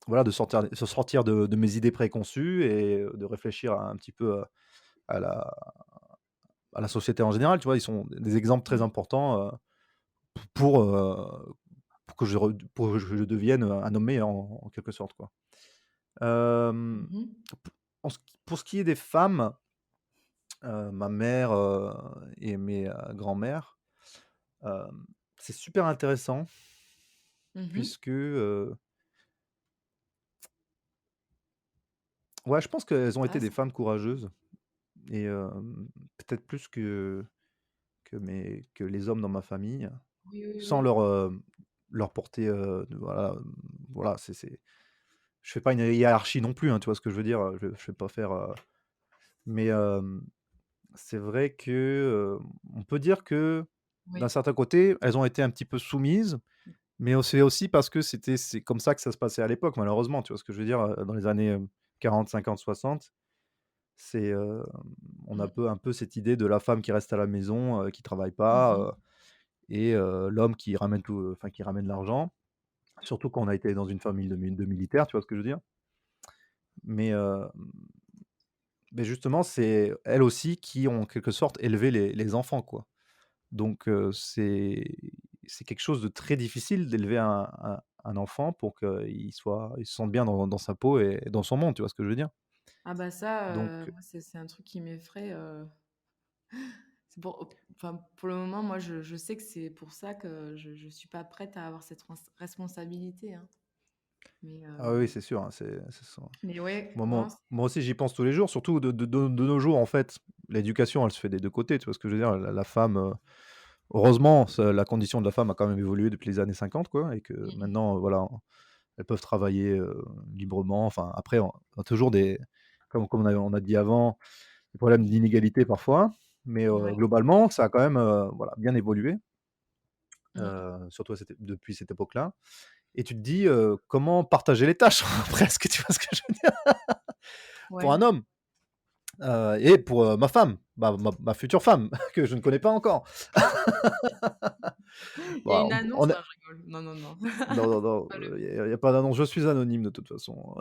voilà, de sortir de mes idées préconçues, et de réfléchir un petit peu, à la société en général, tu vois? Ils sont des exemples très Mm. importants, pour, pour que je devienne, un homme meilleur en quelque sorte, quoi. Hem, Mhm. pour ce qui est des femmes, ma mère, et mes, grands-mères, Hem, c'est super intéressant Mhm. puisque, ouais, je pense qu'elles ont Ah, été des femmes courageuses, et peut-être plus que les hommes dans ma famille, oui, oui, sans oui. leur porter, voilà, voilà, je fais pas une hiérarchie non plus, hein, tu vois ce que je veux dire? Je vais pas faire, mais c'est vrai que, on peut dire que, d'un Oui. certain côté, elles ont été un petit peu soumises. Mais c'est aussi parce que c'est comme ça que ça se passait à l'époque, malheureusement, tu vois ce que je veux dire? Dans les années, 40, 50, 60, c'est, on a Mm. un peu cette idée de la femme qui reste à la maison, qui travaille pas, Mhm. et l'homme qui ramène tout, enfin qui ramène l'argent. Surtout quand on a été dans une famille de militaires, tu vois ce que je veux dire? Mais, mais justement, c'est elles aussi qui ont en quelque sorte élevé les enfants, quoi. Donc, c'est quelque chose de très difficile d'élever un enfant pour il se sente bien dans sa peau et dans son monde, tu vois ce que je veux dire? Ah bah ça, Donc, moi c'est un truc qui m'effraie, c'est pour le moment, moi je sais que c'est pour ça que je suis pas prête à avoir cette responsabilité, hein. Mais, ah oui, c'est sûr, hein, c'est ça. mais ouais, Moi non, c'est moi aussi, j'y pense tous les jours, surtout de nos jours, en fait, l'éducation, elle se fait des 2 côtés, tu vois ce que je veux dire? La femme, heureusement, la condition de la femme a quand même évolué depuis les années 50, quoi, et que mmh maintenant, voilà, elles peuvent travailler, librement. Enfin, après, on a toujours des comme on a dit avant, des problèmes d'inégalité parfois, mais Ouais. globalement, ça a quand même, voilà, bien évolué, Mmh. surtout depuis cette époque-là, et tu te dis, comment partager les tâches presque, tu vois ce que je veux dire? Pour Ouais. un homme, et pour, ma femme, ma future femme que je ne connais pas encore. Ah! Il y a Bah, une annonce? on est Non, je rigole. Non, non, non. non, non, non, Pas le y a pas d'annonce, je suis anonyme de toute façon,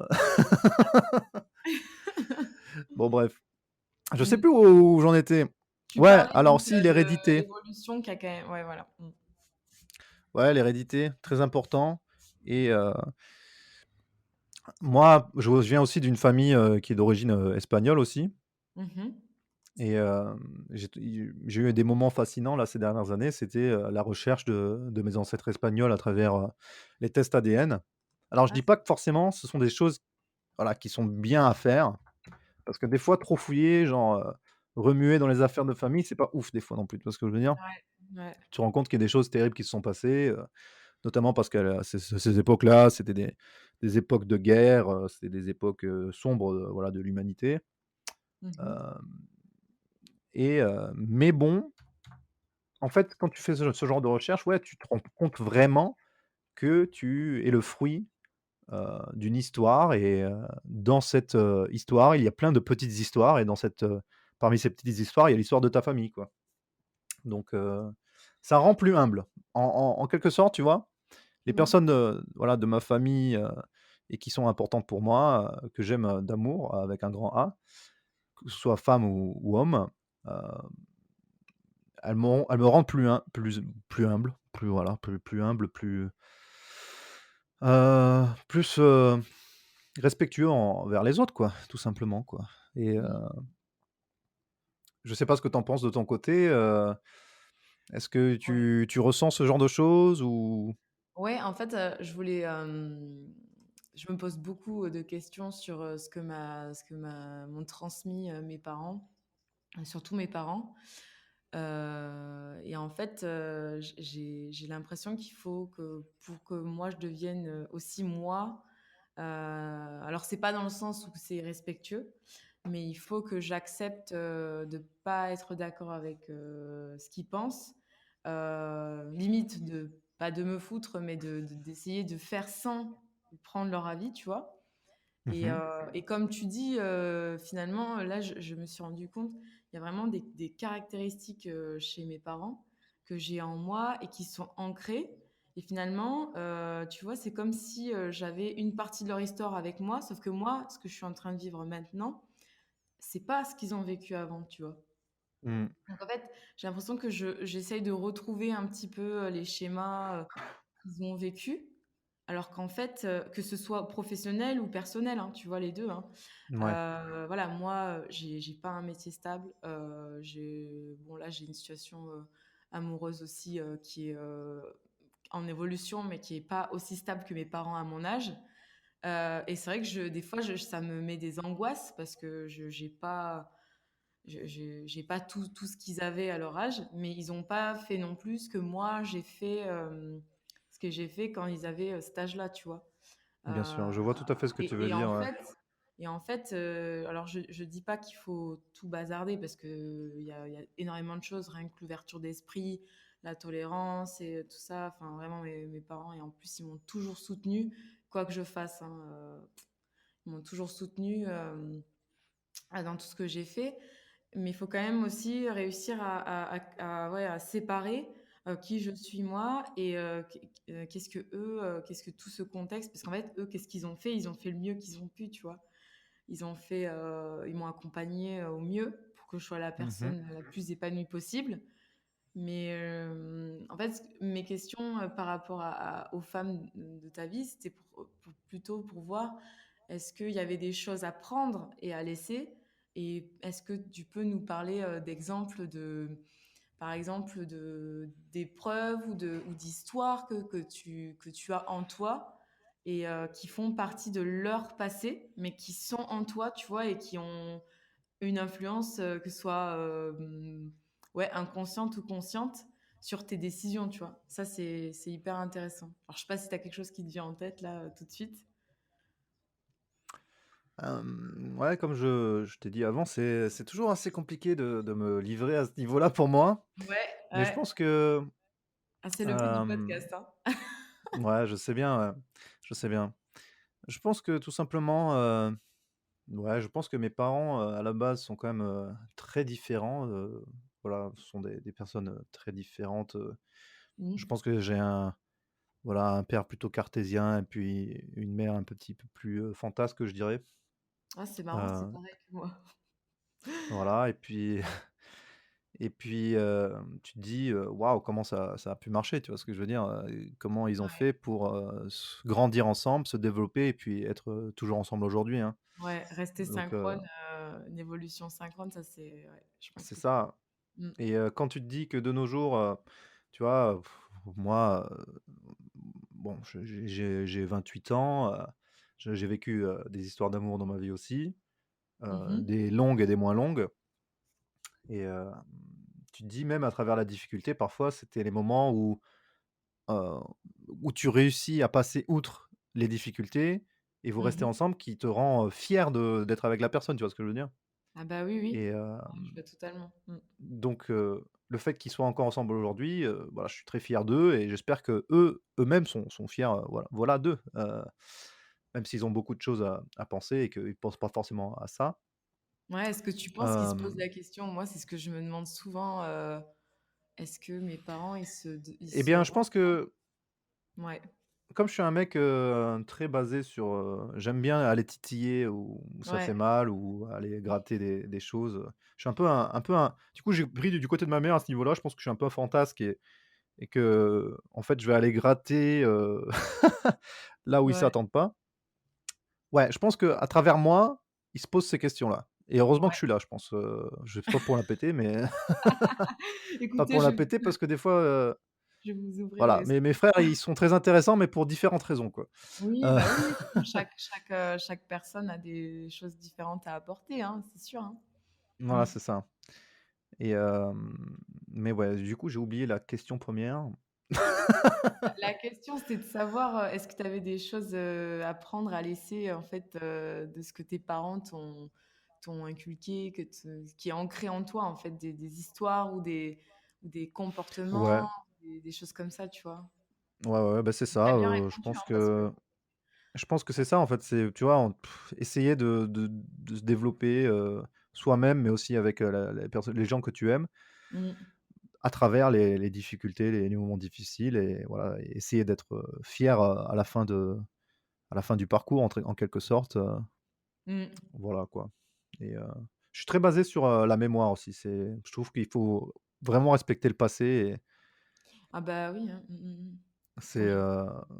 bon bref. Je sais mmh. plus où j'en étais. Tu Ouais, parlais alors donc, si, de l'hérédité. l'évolution qui a quand même ouais, voilà. Ouais, l'hérédité, très important, et moi, je viens aussi d'une famille, qui est d'origine, espagnole aussi, Mmh. et j'ai eu des moments fascinants là ces dernières années. C'était, la recherche de mes ancêtres espagnols à travers, les tests ADN. Alors je Ah, dis pas que forcément ce sont des choses, voilà, qui sont bien à faire, parce que des fois trop fouiller, genre, remuer dans les affaires de famille, c'est pas ouf des fois non plus, tu vois ce que je veux dire? ouais, ouais. Tu te rends compte qu'il y a des choses terribles qui se sont passées, notamment parce que, ces époques-là, c'était des époques de guerre, c'était des époques, sombres, voilà, de l'humanité, Mmh. hem et mais bon, en fait, quand tu fais ce genre de recherche, ouais, tu te rends compte vraiment que tu es le fruit, d'une histoire, et dans cette, histoire, il y a plein de petites histoires, et parmi ces petites histoires, il y a l'histoire de ta famille, quoi. Donc ça rend plus humble. En quelque sorte, tu vois? Les Ouais. personnes, voilà, de ma famille, et qui sont importantes pour moi, que j'aime, d'amour, avec un grand A, que ce soit femme ou homme, heu, elles me rendent plus humble, plus voilà, plus humble, plus, respectueux envers les autres, quoi, tout simplement, quoi, et Mmh. je sais pas ce que tu en penses de ton côté, est-ce que Ouais. tu ressens ce genre de choses ou? Ouais, en fait, je me pose beaucoup, de questions sur, ce que m'ont transmis, mes parents, surtout mes parents. Et en fait, j'ai l'impression qu'il faut que pour que moi je devienne, aussi moi, alors c'est pas dans le sens où c'est irrespectueux, mais il faut que j'accepte, de pas être d'accord avec, ce qu'ils pensent. Limite de pas de me foutre, mais d'essayer de faire sans prendre leur avis, tu vois? Mmh. Et comme tu dis, finalement, là, je me suis rendu compte, il y a vraiment des caractéristiques, chez mes parents que j'ai en moi et qui sont ancrées et finalement, tu vois, c'est comme si, j'avais une partie de leur histoire avec moi, sauf que moi, ce que je suis en train de vivre maintenant, c'est pas ce qu'ils ont vécu avant, tu vois? Mmh. Donc en fait, j'ai l'impression que j'essaye de retrouver un petit peu, les schémas, qu'ils ont vécu, alors qu'en fait, que ce soit professionnel ou personnel, hein, tu vois? Les 2 hein. Ouais, Voilà, moi, j'ai pas un métier stable, bon là, j'ai une situation, amoureuse aussi, qui est, en évolution, mais qui est pas aussi stable que mes parents à mon âge. Et c'est vrai que des fois, ça me met des angoisses parce que j'ai pas tout ce qu'ils avaient à leur âge, mais ils ont pas fait non plus ce que moi j'ai fait, ce que j'ai fait quand ils avaient, cet âge-là, tu vois? bien sûr, je vois tout à fait ce que tu veux Et en dire, ouais. fait alors je dis pas qu'il faut tout bazarder parce qu'il y a énormément de choses, rien que l'ouverture d'esprit, la tolérance et tout ça, enfin vraiment mes parents et en plus ils m'ont toujours soutenue, quoi que je fasse, hein, ils m'ont toujours soutenue, dans tout ce que j'ai fait. Mais il faut quand même aussi réussir ouais, à séparer. qui je suis moi et qu'est-ce que eux, qu'est-ce que tout ce contexte, parce qu'en fait, eux, qu'est-ce qu'ils ont fait? Ils ont fait le mieux qu'ils ont pu, tu vois? Ils m'ont accompagnée au mieux pour que je sois la Mhm. personne la plus épanouie possible. Mais en fait, mes questions par rapport aux femmes de ta vie, c'était plutôt pour voir est-ce qu'il y avait des choses à prendre et à laisser. Et est-ce que tu peux nous parler d'exemples par exemple, d'épreuves ou d'histoires que tu as en toi et qui font partie de leur passé, mais qui sont en toi, tu vois, et qui ont une influence, que ce soit ouais, inconsciente ou consciente, sur tes décisions, tu vois. Ça, c'est hyper intéressant. Alors, je sais pas si tu as quelque chose qui te vient en tête là tout de suite. Ouais, comme je t'ai dit avant, c'est toujours assez compliqué de me livrer à ce niveau-là pour moi. Ouais, Mais je ouais. pense que, Ah, c'est le but du euh, podcast, hein. ouais, je sais bien, ouais, je sais bien. Je pense que tout simplement, ouais, je pense que mes parents, à la base, sont quand même très différents. Voilà, ce sont des personnes très différentes. Je Mm. pense que j'ai voilà, un père plutôt cartésien et puis une mère un petit peu plus fantasque, je dirais. Ah, c'est marrant, c'est Euh, pareil que moi. voilà, et puis et puis, tu te dis, «Waouh, comment ça a pu marcher?» Tu vois ce que je veux dire? Comment ils ont Ouais, fait pour, grandir ensemble, se développer et puis être, toujours ensemble aujourd'hui, hein. ouais, rester Donc, synchrone, une évolution synchrone, ça c'est, ouais, je pense c'est que c'est. ça. Mm. Et quand tu te dis que de nos jours, tu vois, moi, bon, j'ai 28 ans, j'ai vécu, des histoires d'amour dans ma vie aussi, Mhm. des longues et des moins longues. Et tu te dis même à travers la difficulté, parfois, c'était les moments heu, où tu réussis à passer outre les difficultés et vous restez Mhm. ensemble qui te rend, fier d'être avec la personne, tu vois ce que je veux dire? Ah bah oui, oui. Et Ouais, je vois totalement. Mm. donc le fait qu'ils soient encore ensemble aujourd'hui, voilà, je suis très fier d'eux et j'espère qu'eux, eux-mêmes sont fiers, voilà d'eux, même s'ils ont beaucoup de choses à penser et qu'ils pensent pas forcément à ça. Ouais, est-ce que tu penses qu'ils se posent Hem la question? Moi, c'est ce que je me demande souvent. Est-ce que mes parents, ils et se bien, je rendent pense que ouais, comme je suis un mec, très basé sur, j'aime bien aller titiller où ça ouais, fait mal ou aller gratter des choses, je suis un peu un du coup, j'ai pris du côté de ma mère à ce niveau-là. Je pense que je suis un peu un fantasque et que en fait, je vais aller gratter, là où ils ouais, s'attendent pas. Ouais, je pense qu'à travers moi, ils se posent ces questions-là et heureusement que je ouais. suis là, je pense, je pas pour la péter, mais pas Écoutez, pour la péter parce que des fois, je vais vous ouvrir voilà, les. mes frères, ils sont très intéressants, mais pour différentes raisons, quoi. Oui, Heu, bah, oui, oui, chaque personne a des choses différentes à apporter, hein, c'est sûr, hein. voilà, Mmh. c'est ça. Et mais ouais, du coup, j'ai oublié la question première. La question, c'était de savoir, est-ce que tu avais des choses, à prendre, à laisser, en fait, de ce que tes parents t'ont inculqué, qui est ancré en toi, en fait, des histoires ou des Ouais, comportements, des choses comme ça, tu vois? ouais, ouais, bah, c'est Tu ça, bien je répondu, pense hein, parce que que c'est ça, en fait, c'est tu vois, essayer de se développer, soi-même, mais aussi avec, la les gens que tu aimes, mmh. à travers les difficultés, les moments difficiles et voilà, et essayer d'être, fier, à la fin du parcours en quelque sorte, Mmh. voilà, quoi. Et je suis très basé sur, la mémoire aussi, je trouve qu'il faut vraiment respecter le passé. Ah bah, oui, hein. Mmh, mmh mh. C'est, Oui.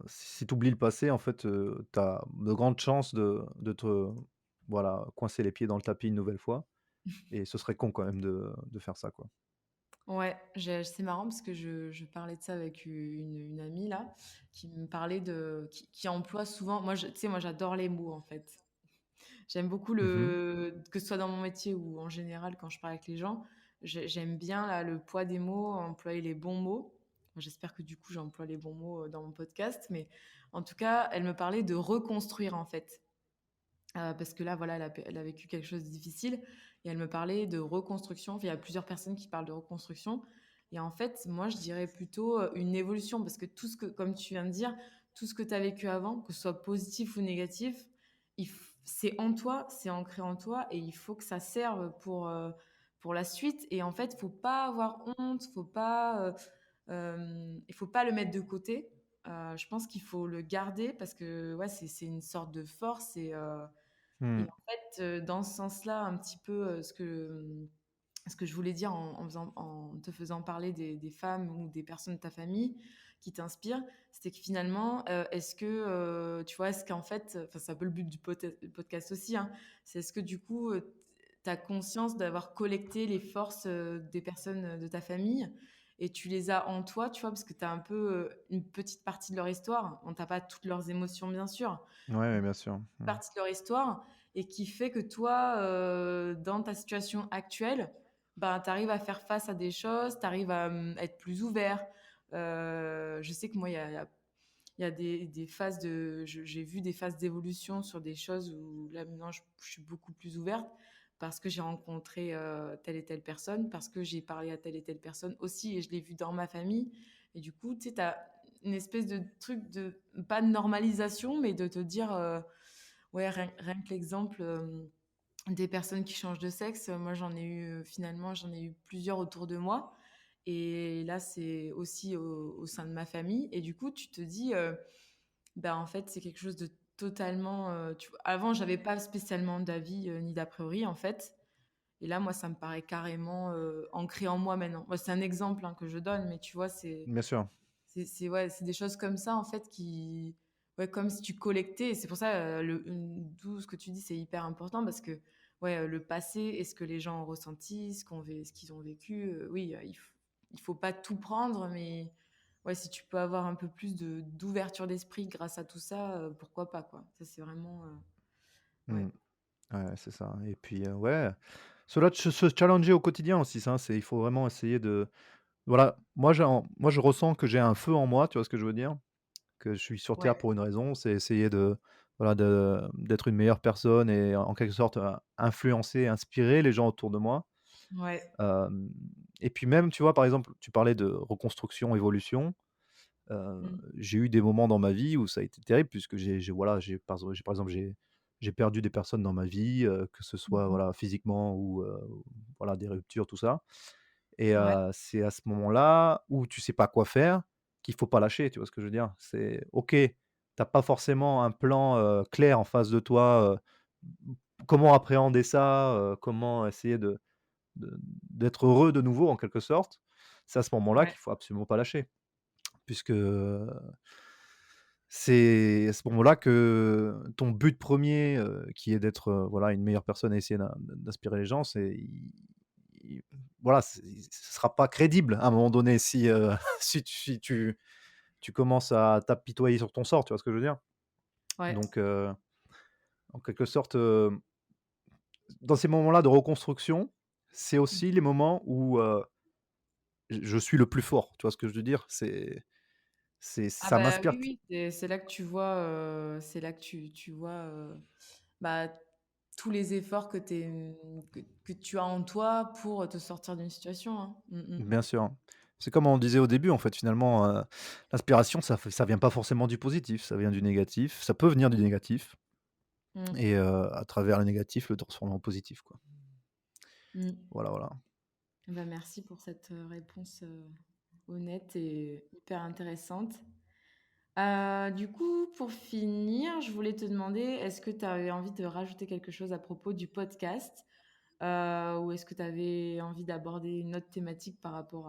si tu oublies le passé, en fait, tu as de grandes chances de te voilà, coincer les pieds dans le tapis une nouvelle fois et ce serait con quand même de faire ça, quoi. Ouais, c'est marrant parce que je parlais de ça avec une amie là, qui me parlait qui emploie souvent moi tu sais, moi j'adore les mots, en fait. J'aime beaucoup Mmh. que ce soit dans mon métier ou en général quand je parle avec les gens, j'aime bien là le poids des mots, employer les bons mots. J'espère que du coup j'emploie les bons mots dans mon podcast, mais en tout cas, elle me parlait de reconstruire en fait. Parce que là, voilà, elle a vécu quelque chose de difficile et elle me parlait de reconstruction. Enfin, il y a plusieurs personnes qui parlent de reconstruction. Et en fait, moi, je dirais plutôt une évolution parce que comme tu viens de dire, tout ce que tu as vécu avant, que ce soit positif ou négatif, c'est en toi, c'est ancré en toi et il faut que ça serve pour la suite. Et en fait, faut pas avoir honte, faut pas. il faut pas le mettre de côté. Je pense qu'il faut le garder parce que ouais, c'est une sorte de force et Hmm. en fait, dans ce sens-là, un petit peu, ce que je voulais dire en te faisant parler des femmes ou des personnes de ta famille qui t'inspirent, c'était que finalement, est-ce que, tu vois, est-ce qu'en fait, enfin, c'est un peu le but du podcast aussi, hein, c'est est-ce que du coup, tu as conscience d'avoir collecté les forces des personnes de ta famille et tu les as en toi, tu vois, parce que tu as un peu une petite partie de leur histoire. On t'a pas toutes leurs émotions, bien sûr, Ouais, ouais, bien sûr. Hmm. partie de leur histoire et qui fait que toi, dans ta situation actuelle, ben, tu arrives à faire face à des choses, tu arrives à être plus ouvert. Je sais que moi, il y a des phases de... J'ai vu des phases d'évolution sur des choses où là, maintenant, je suis beaucoup plus ouverte parce que j'ai rencontré telle et telle personne, parce que j'ai parlé à telle et telle personne aussi et je l'ai vu dans ma famille. Et du coup, tu sais, tu as une espèce de truc de, pas de normalisation, mais de te dire... Ouais, rien que l'exemple des personnes qui changent de sexe, moi j'en ai eu finalement j'en ai eu plusieurs autour de moi et là c'est aussi au sein de ma famille et du coup tu te dis ben en fait c'est quelque chose de totalement avant j'avais pas spécialement d'avis ni d'a priori en fait et là moi ça me paraît carrément ancré en moi maintenant. Moi, c'est un exemple hein, que je donne mais tu vois Bien sûr. ouais, c'est des choses comme ça, en fait, ouais, comme si tu collectais. Et c'est pour ça, d'où ce que tu dis, c'est hyper important parce que, ouais, le passé et ce que les gens ont ressenti, ce qu'ils ont vécu, oui, il faut pas tout prendre, mais ouais, si tu peux avoir un peu plus d'ouverture d'esprit grâce à tout ça, pourquoi pas, quoi. Ça, c'est vraiment, ouais. Hmm. Ouais, c'est ça. Et puis, ouais, cela se challenger au quotidien aussi, ça, il faut vraiment essayer de... Voilà, moi, je ressens que j'ai un feu en moi, tu vois ce que je veux dire? Que je suis sur terre Ouais, pour une raison, c'est essayer voilà, d'être une meilleure personne et en quelque sorte, influencer, inspirer les gens autour de moi. ouais. Hem Et puis même, tu vois, par exemple, tu parlais de reconstruction, évolution. Mm. J'ai eu des moments dans ma vie où ça a été terrible puisque voilà, par exemple, j'ai perdu des personnes dans ma vie, que ce soit, Mhm. voilà, physiquement ou, voilà, des ruptures, tout ça. Et Ouais, c'est à ce moment-là où tu sais pas quoi faire, qu'il faut pas lâcher, tu vois ce que je veux dire? C'est OK, tu pas forcément un plan, clair en face de toi, comment appréhender ça, comment essayer de d'être heureux de nouveau en quelque sorte. C'est à ce moment-là ouais. qu'il faut absolument pas lâcher puisque, c'est à ce moment-là que ton but premier qui est d'être, voilà, une meilleure personne et essayer d'inspirer les gens, il voilà, ce sera pas crédible à un moment donné si, si tu commences à t'apitoyer sur ton sort, tu vois ce que je veux dire? Ouais. Donc, en quelque sorte, dans ces moments-là de reconstruction, c'est aussi les moments où, je suis le plus fort, tu vois ce que je veux dire? Ah Ça bah m'inspire. oui, oui, c'est là que tu vois, c'est là que tu vois, bah, tous les efforts que tu as en toi pour te sortir d'une situation, hein. Mmh Bien sûr. C'est comme on disait au début, en fait, finalement, l'inspiration, ça vient pas forcément du positif, ça vient du négatif. Ça peut venir du négatif mh. et à travers le négatif, le transformer en positif, quoi. Mmh. Mmh. Voilà, voilà. Bah, merci pour cette, réponse, honnête et hyper intéressante. Du coup, pour finir, je voulais te demander, est-ce que tu avais envie de rajouter quelque chose à propos du podcast? Ou est-ce que tu avais envie d'aborder une autre thématique par rapport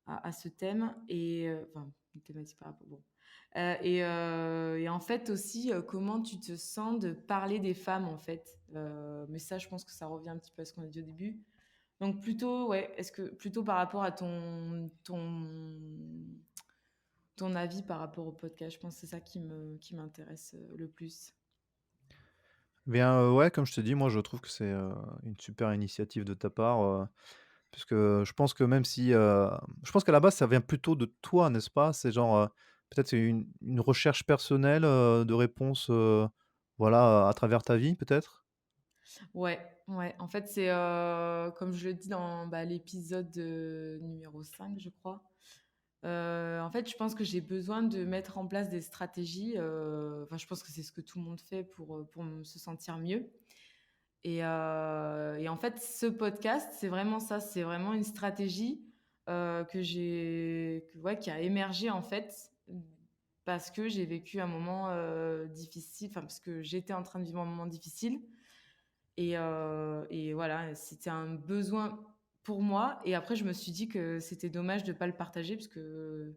à ce thème et enfin, une thématique par rapport bon. Et en fait aussi, comment tu te sens de parler des femmes, en fait? Mais ça, je pense que ça revient un petit peu à ce qu'on a dit au début. Donc plutôt, ouais, est-ce que plutôt par rapport à ton avis par rapport au podcast? Je pense que c'est ça qui m'intéresse, le plus. Bien, ouais, comme je te dis, moi, je trouve que c'est, une super initiative de ta part, puisque je pense que même si, je pense qu'à la base, ça vient plutôt de toi, n'est-ce pas? C'est genre, peut-être c'est une recherche personnelle, de réponses, voilà, à travers ta vie, peut-être? Ouais, ouais. En fait, c'est, comme je le dis dans, bah, l'épisode, numéro 5, je crois. En fait, je pense que j'ai besoin de mettre en place des stratégies, enfin, je pense que c'est ce que tout le monde fait pour se sentir mieux et en fait, ce podcast, c'est vraiment ça, c'est vraiment une stratégie, ouais, qui a émergé en fait, parce que j'ai vécu un moment difficile, enfin parce que j'étais en train de vivre un moment difficile et voilà, c'était un besoin pour moi. Et après, je me suis dit que c'était dommage de pas le partager parce que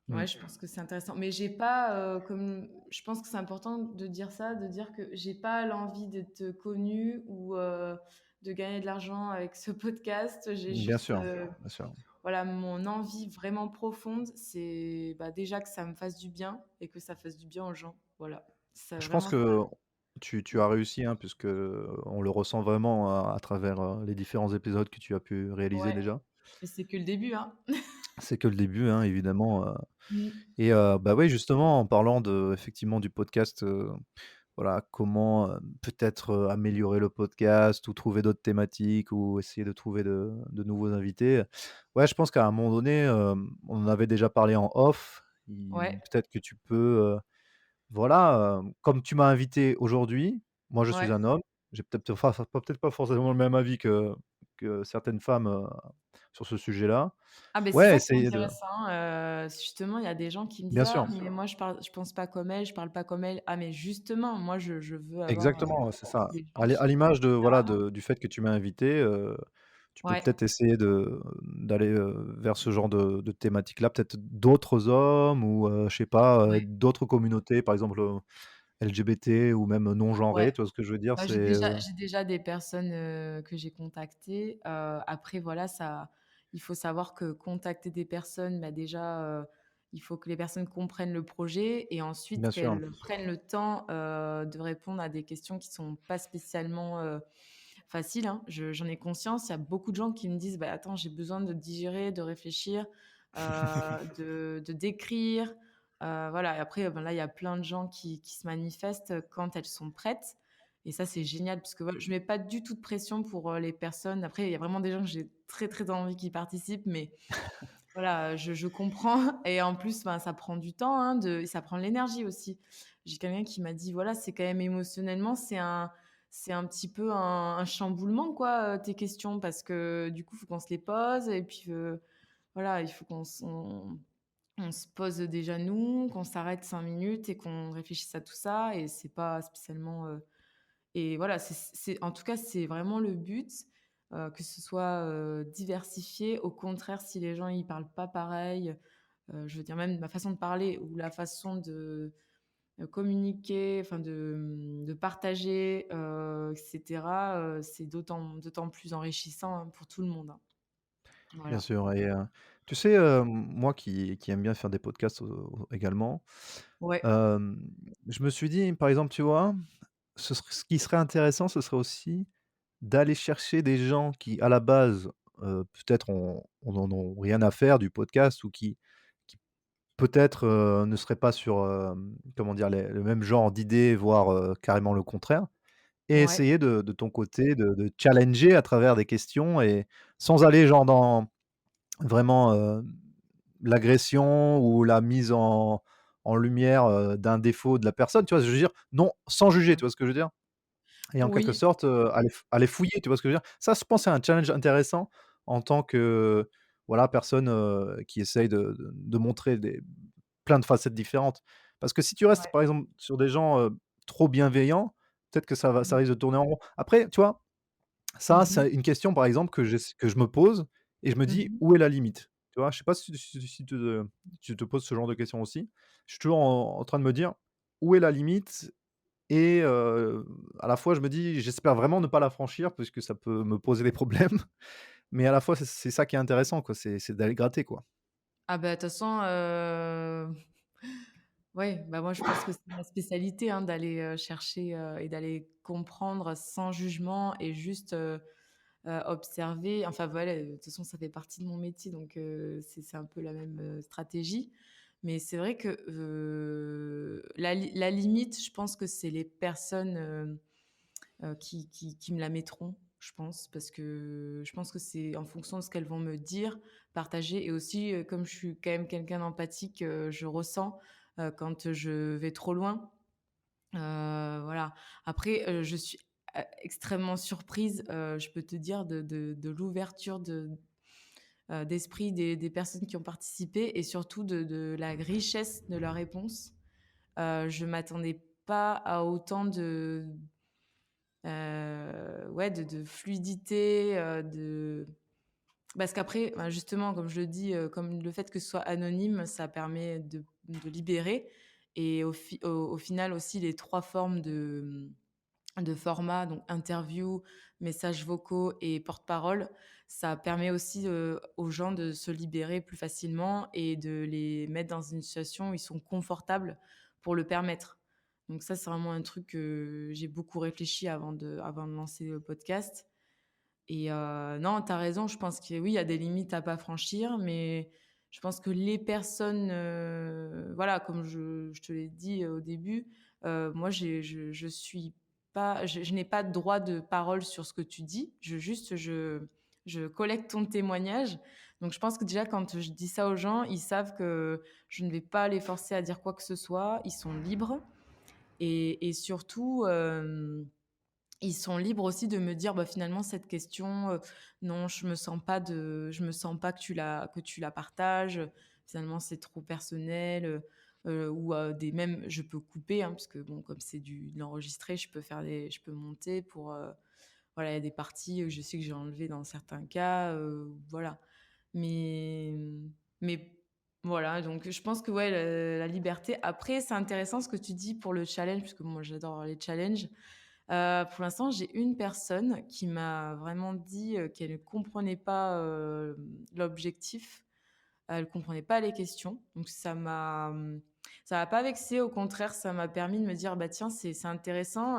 Mm. ouais, je pense que c'est intéressant. Mais j'ai pas, comme je pense que c'est important de dire ça, de dire que j'ai pas l'envie d'être connue ou de gagner de l'argent avec ce podcast. J'ai Bien juste, sûr, bien sûr. voilà, mon envie vraiment profonde, c'est bah, déjà que ça me fasse du bien et que ça fasse du bien aux gens. Voilà, c'est Je pense vraiment ça. que tu as réussi, hein, puisque on le ressent vraiment à travers les différents épisodes que tu as pu réaliser Ouais, déjà. mais c'est que le début, hein. C'est que le début, hein, évidemment. Mm. Et bah oui, justement, en parlant effectivement du podcast, voilà, comment peut-être améliorer le podcast ou trouver d'autres thématiques ou essayer de trouver de nouveaux invités. Ouais, je pense qu'à un moment donné, on en avait déjà parlé en off. Ouais, Peut-être que tu peux voilà, comme tu m'as invité aujourd'hui, moi je suis ouais. un homme, j'ai peut-être pas forcément le même avis que certaines femmes, sur ce sujet-là. Ah ben c'est Ouais, ça qui est essayer de intéressant, justement, il y a des gens qui me disent: bien «Ah sûr, mais moi je pense pas comme elle, je parle pas comme elle». Ah mais justement, moi je veux avoir, exactement, ouais, c'est ça. des gens À qui l'image de voilà, différemment. du fait que tu m'as invité, tu peux Ouais, peut-être essayer d'aller, vers ce genre de thématique-là, peut-être d'autres hommes ou, je sais pas, ouais, d'autres communautés, par exemple, LGBT ou même non ouais. genrées, tu vois ce que je veux dire? Bah, j'ai déjà des personnes, que j'ai contactées, après voilà, ça il faut savoir que contacter des personnes, bah, déjà, il faut que les personnes comprennent le projet et ensuite Bien sûr, qu'elles prennent le temps, de répondre à des questions qui sont pas spécialement, facile, hein. J'en ai conscience. Il y a beaucoup de gens qui me disent: «Bah, attends, j'ai besoin de digérer, de réfléchir, de d'écrire». Voilà et après, ben, là, il y a plein de gens qui se manifestent quand elles sont prêtes et ça, c'est génial parce que voilà, je mets pas du tout de pression pour, les personnes. Après, il y a vraiment des gens que j'ai très, très envie qu'ils participent mais voilà, je comprends et en plus, ben, ça prend du temps, hein, et ça prend de l'énergie aussi. J'ai quelqu'un qui m'a dit: «Voilà, c'est quand même émotionnellement, c'est un petit peu un chamboulement quoi, tes questions parce que du coup, il faut qu'on se les pose et puis, voilà, il faut on se pose déjà nous, qu'on s'arrête 5 minutes et qu'on réfléchisse à tout ça et c'est pas spécialement, et voilà, c'est en tout cas, c'est vraiment le but, que ce soit, diversifié. Au contraire, si les gens ils parlent pas pareil, je veux dire même ma façon de parler ou la façon de, communiquer, enfin de partager, et cetera, c'est d'autant plus enrichissant, hein, pour tout le monde, hein. bien Voilà. sûr et tu sais, moi qui aime bien faire des podcasts, également, Ouais, hem, je me suis dit, par exemple, tu vois, ce qui serait intéressant, ce serait aussi d'aller chercher des gens qui, à la base, peut-être en ont rien à faire du podcast ou qui peut-être, ne seraient pas sur, comment dire? Le même genre d'idées, voire, carrément le contraire et ouais, essayer de ton côté de challenger à travers des questions et sans aller genre dans vraiment, l'agression ou la mise en lumière, d'un défaut de la personne, tu vois? Je veux dire, non, sans juger, mmh. tu vois ce que je veux dire? Et en quelque Oui. sorte, aller fouiller, tu vois ce que je veux dire? Ça, je pense, c'est un challenge intéressant en tant que, voilà, personne, qui essaye de montrer plein de facettes différentes. Parce que si tu restes, Ouais. par exemple, sur des gens, trop bienveillants, peut-être que ça Mmh. risque de tourner en rond. Après, tu vois, ça, Mmh mh. c'est une question, par exemple, que je me pose et je me dis: Mmh. «Où est la limite?» Tu vois? Je sais pas si tu te poses ce genre de questions aussi? Je suis toujours en train de me dire: «Où est la limite?» Et à la fois, je me dis: «J'espère vraiment ne pas la franchir puisque ça peut me poser des problèmes», mais à la fois, c'est ça qui est intéressant, quoi, c'est d'aller gratter, quoi. Ah bah, de toute façon, ouais, bah, moi, je pense que c'est ma spécialité, hein, d'aller, chercher, et d'aller comprendre sans jugement et juste, observer. Enfin, voilà, de toute façon, ça fait partie de mon métier, donc c'est un peu la même, stratégie. Mais c'est vrai que, la limite, je pense que c'est les personnes, qui me la mettront, je pense. Parce que je pense que c'est en fonction de ce qu'elles vont me dire, partager et aussi, comme je suis quand même quelqu'un d'empathique, je ressens, quand je vais trop loin. Voilà. Après, je suis, extrêmement surprise, je peux te dire de l'ouverture d'esprit des personnes qui ont participé et surtout de la richesse de leurs réponses. Je m'attendais pas à autant de fluidité, parce qu'après, ben, justement, comme je le dis, comme le fait que ce soit anonyme, ça permet de libérer et au final aussi les 3 formes de format, donc interview, messages vocaux et porte-parole, ça permet aussi, aux gens de se libérer plus facilement et de les mettre dans une situation où ils sont confortables pour le permettre. Donc ça, c'est vraiment un truc que j'ai beaucoup réfléchi avant de lancer le podcast et non, tu as raison, je pense que oui, il y a des limites à pas franchir, mais je pense que les personnes, voilà, comme je te l'ai dit au début, moi je suis pas je n'ai pas de droit de parole sur ce que tu dis. Je collecte ton témoignage. Donc je pense que déjà quand je dis ça aux gens, ils savent que je ne vais pas les forcer à dire quoi que ce soit. Ils sont libres et surtout, ils sont libres aussi de me dire: «Bah, finalement cette question, non, je me sens pas que tu la partages, finalement c'est trop personnel», ou des même je peux couper, hein, parce que bon, comme c'est de l'enregistré, je peux monter pour, voilà, il y a des parties où je sais que j'ai enlevé dans certains cas, voilà. Mais mais voilà, donc je pense que ouais, la liberté. Après, c'est intéressant ce que tu dis pour le challenge, parce que moi j'adore les challenges. Pour l'instant, j'ai une personne qui m'a vraiment dit, qu'elle ne comprenait pas, l'objectif. Elle comprenait pas les questions. Donc ça m'a pas vexée, au contraire, ça m'a permis de me dire: «Bah, tiens, c'est intéressant,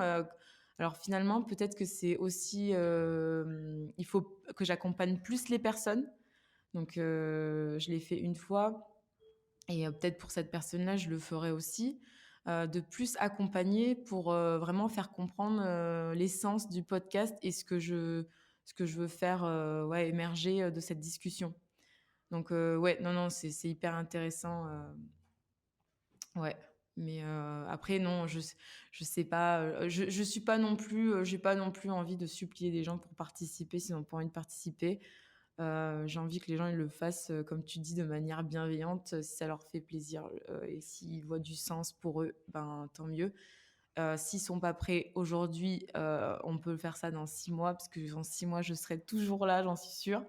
alors finalement, peut-être que c'est aussi, il faut que j'accompagne plus les personnes». Donc je l'ai fait une fois et peut-être pour cette personne-là, je le ferai aussi, de plus accompagner pour, vraiment faire comprendre, l'essence du podcast et ce que je veux faire, ouais, émerger, de cette discussion. Donc ouais, non, non, c'est hyper intéressant, ouais. Mais après non, je sais pas, je suis pas non plus, j'ai pas non plus envie de supplier des gens pour participer s'ils n'ont pas envie de participer. J'ai envie que les gens ils le fassent, comme tu dis, de manière bienveillante, si ça leur fait plaisir, et s'ils voient du sens pour eux, ben, tant mieux. S'ils sont pas prêts aujourd'hui, on peut faire ça dans 6 mois, parce que dans 6 mois, je serai toujours là, j'en suis sûre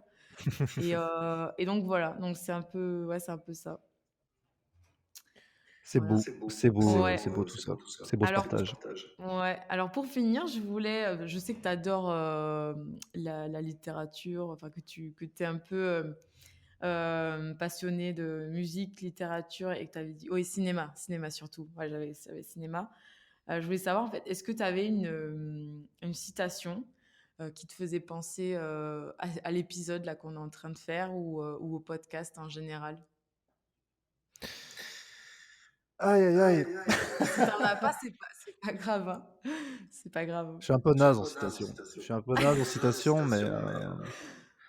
et donc voilà, donc c'est un peu ouais, c'est un peu ça. C'est Voilà. beau, Ouais. c'est beau tout ça. C'est beau ce Alors partage. ouais, alors pour finir, je voulais, je sais que tu adores, la littérature, enfin que tu es un peu, passionnée de musique, littérature et que tu avais dit oui, cinéma surtout. Ouais, j'avais cinéma. Je voulais savoir en fait, est-ce que tu avais une citation, qui te faisait penser, à l'épisode là qu'on est en train de faire ou au podcast en général? Aïe, aïe, aïe. Si tu en as pas, c'est pas grave, hein. C'est pas grave. Je suis un peu naze en citation. Je suis un peu naze en citation, mais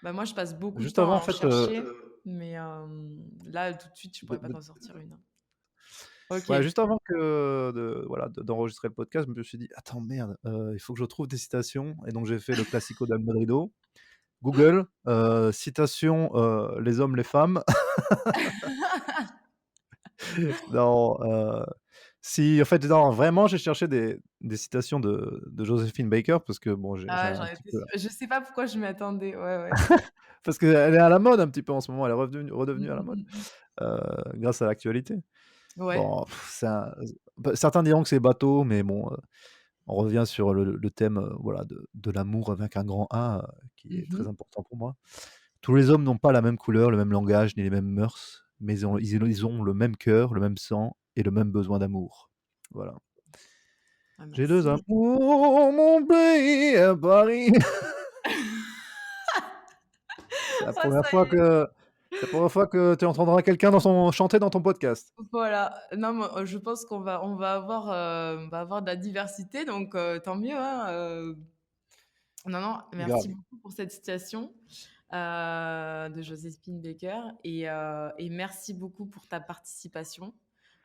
Bah, moi, je passe beaucoup de juste temps avant, à en en fait, chercher, mais là, tout de suite, je de pourrais pas de t'en sortir une, hein. OK. ouais, juste avant que d'enregistrer le podcast, je me suis dit: «Attends, merde, il faut que je trouve des citations» et donc j'ai fait le classico d'Al Madrido. Google, citation, les hommes, les femmes. Non, si en fait, non, vraiment, j'ai cherché des citations de Joséphine Baker parce que bon, j'ai Ah, j'en un petit étais peu sûre. Je sais pas pourquoi je m'y attendais. Ouais, ouais. parce qu'elle est à la mode un petit peu en ce moment, elle est Mmh, redevenue à la mmh, mode, mmh, mmh. grâce à l'actualité. Ouais. Bon, c'est un certains diront que c'est bateau, mais bon, on revient sur le thème, voilà, de l'amour avec un grand A, qui est très Mmh. important pour moi. Tous les hommes n'ont pas la même couleur, le même langage, ni les mêmes mœurs, mais ils ont le même cœur, le même sang et le même besoin d'amour. Voilà. Ah, J'ai 2 merci. amours, mon pays à Paris. C'est la Ah, première ça fois y est. que tu entendras quelqu'un chanter dans ton podcast. Voilà. Non, mais je pense on va avoir de la diversité donc tant mieux, hein, non, non, merci Grave. beaucoup pour cette citation, de Joséphine Baker et merci beaucoup pour ta participation.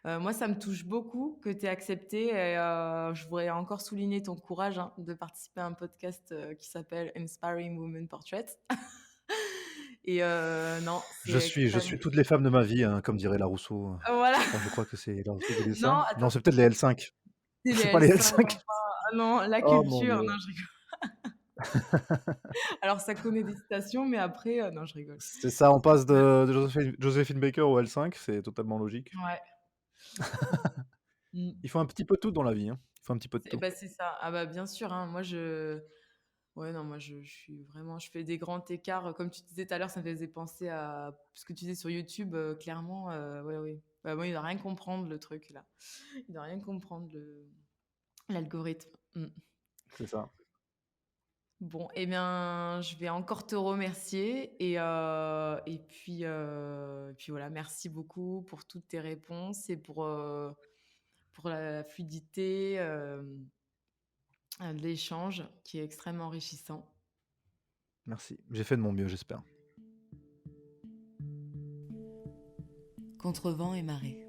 Moi, ça me touche beaucoup que tu aies accepté et je voudrais encore souligner ton courage, hein, de participer à un podcast, qui s'appelle Inspiring Women Portraits Et non, c'est Je extrême. suis toutes les femmes de ma vie, hein, comme dirait Larousseau. Voilà. Enfin, je crois que c'est Larousseau qui dit Non, ça. Non, attends, c'est peut-être les L5. c'est les C'est pas les L5, L5? enfin, ah non, la Oh mon culture, Dieu. non, je rigole. Alors ça connaît des citations, mais après, non, je rigole. C'est ça, on passe de Joséphine Baker au L5, c'est totalement logique. Ouais. Mmh. Il faut un petit peu de tout dans la vie, hein. Il faut un petit peu de tout. Bah, c'est ça. Ah bah, bien sûr, hein, moi ouais, non, moi je suis vraiment je fais des grands écarts, comme tu disais tout à l'heure, ça me faisait penser à ce que tu disais sur YouTube, clairement, ouais, oui. Bah, moi, il doit rien comprendre le truc là. Il doit rien comprendre l'algorithme. Mmh. C'est ça. Bon, eh bien, je vais encore te remercier et puis voilà, merci beaucoup pour toutes tes réponses et pour la fluidité, de l'échange qui est extrêmement enrichissant. Merci. J'ai fait de mon mieux, j'espère. Contre vent et marée.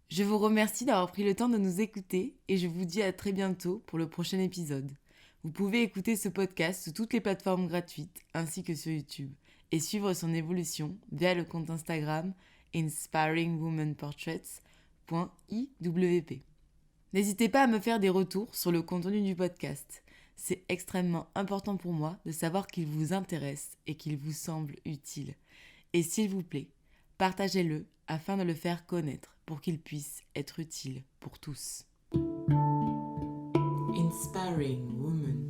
Je vous remercie d'avoir pris le temps de nous écouter et je vous dis à très bientôt pour le prochain épisode. Vous pouvez écouter ce podcast sur toutes les plateformes gratuites ainsi que sur YouTube et suivre son évolution via le compte Instagram inspiringwomanportraits.iwp. N'hésitez pas à me faire des retours sur le contenu du podcast. C'est extrêmement important pour moi de savoir qu'il vous intéresse et qu'il vous semble utile. Et s'il vous plaît, partagez-le afin de le faire connaître pour qu'il puisse être utile pour tous. Inspiring Woman